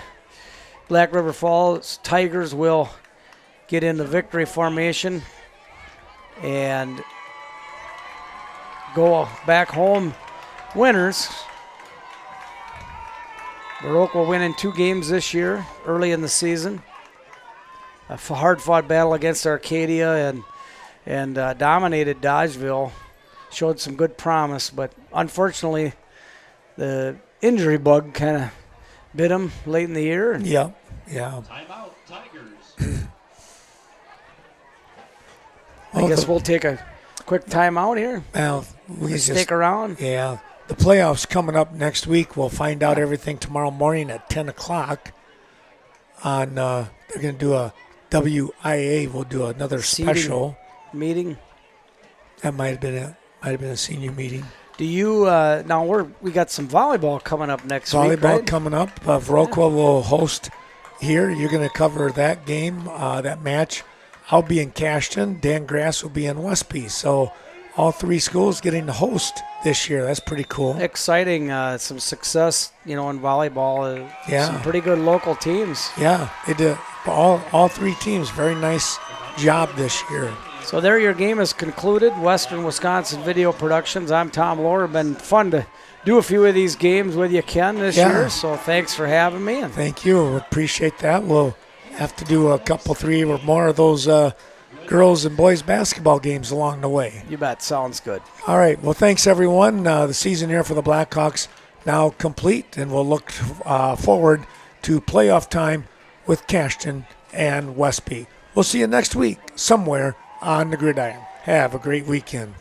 Black River Falls. Tigers will get in the victory formation and go back home winners. Viroqua winning 2 games this year, early in the season. A hard-fought battle against Arcadia and dominated Dodgeville. Showed some good promise, but unfortunately, the injury bug kind of bit them late in the year. Yeah. Timeout, Tigers. I guess we'll take a quick timeout here. Well, we stick around. Yeah. The playoffs coming up next week. We'll find out everything tomorrow morning at 10 o'clock. They're going to do a WIA. We'll do another special meeting. That might have been a senior meeting. Do you now we got some volleyball coming up next week, Volleyball right? coming up. Viroqua will host here. You're going to cover that game, that match. I'll be in Cashton. Dan Grass will be in Westby. So all 3 schools getting to host this year. That's pretty cool. Exciting. Some success, in volleyball. Some pretty good local teams. Yeah, they did. All 3 teams. Very nice job this year. So there your game is concluded. Western Wisconsin Video Productions. I'm Tom Lohr. Been fun to do a few of these games with you, Ken, this year. So thanks for having me. Thank you. Appreciate that. We'll have to do a couple, 3 or more of those girls and boys basketball games along the way. You bet. Sounds good. All right. Well, thanks, everyone. The season here for the Blackhawks now complete, and we'll look forward to playoff time with Cashton and Westby. We'll see you next week somewhere on the gridiron. Have a great weekend.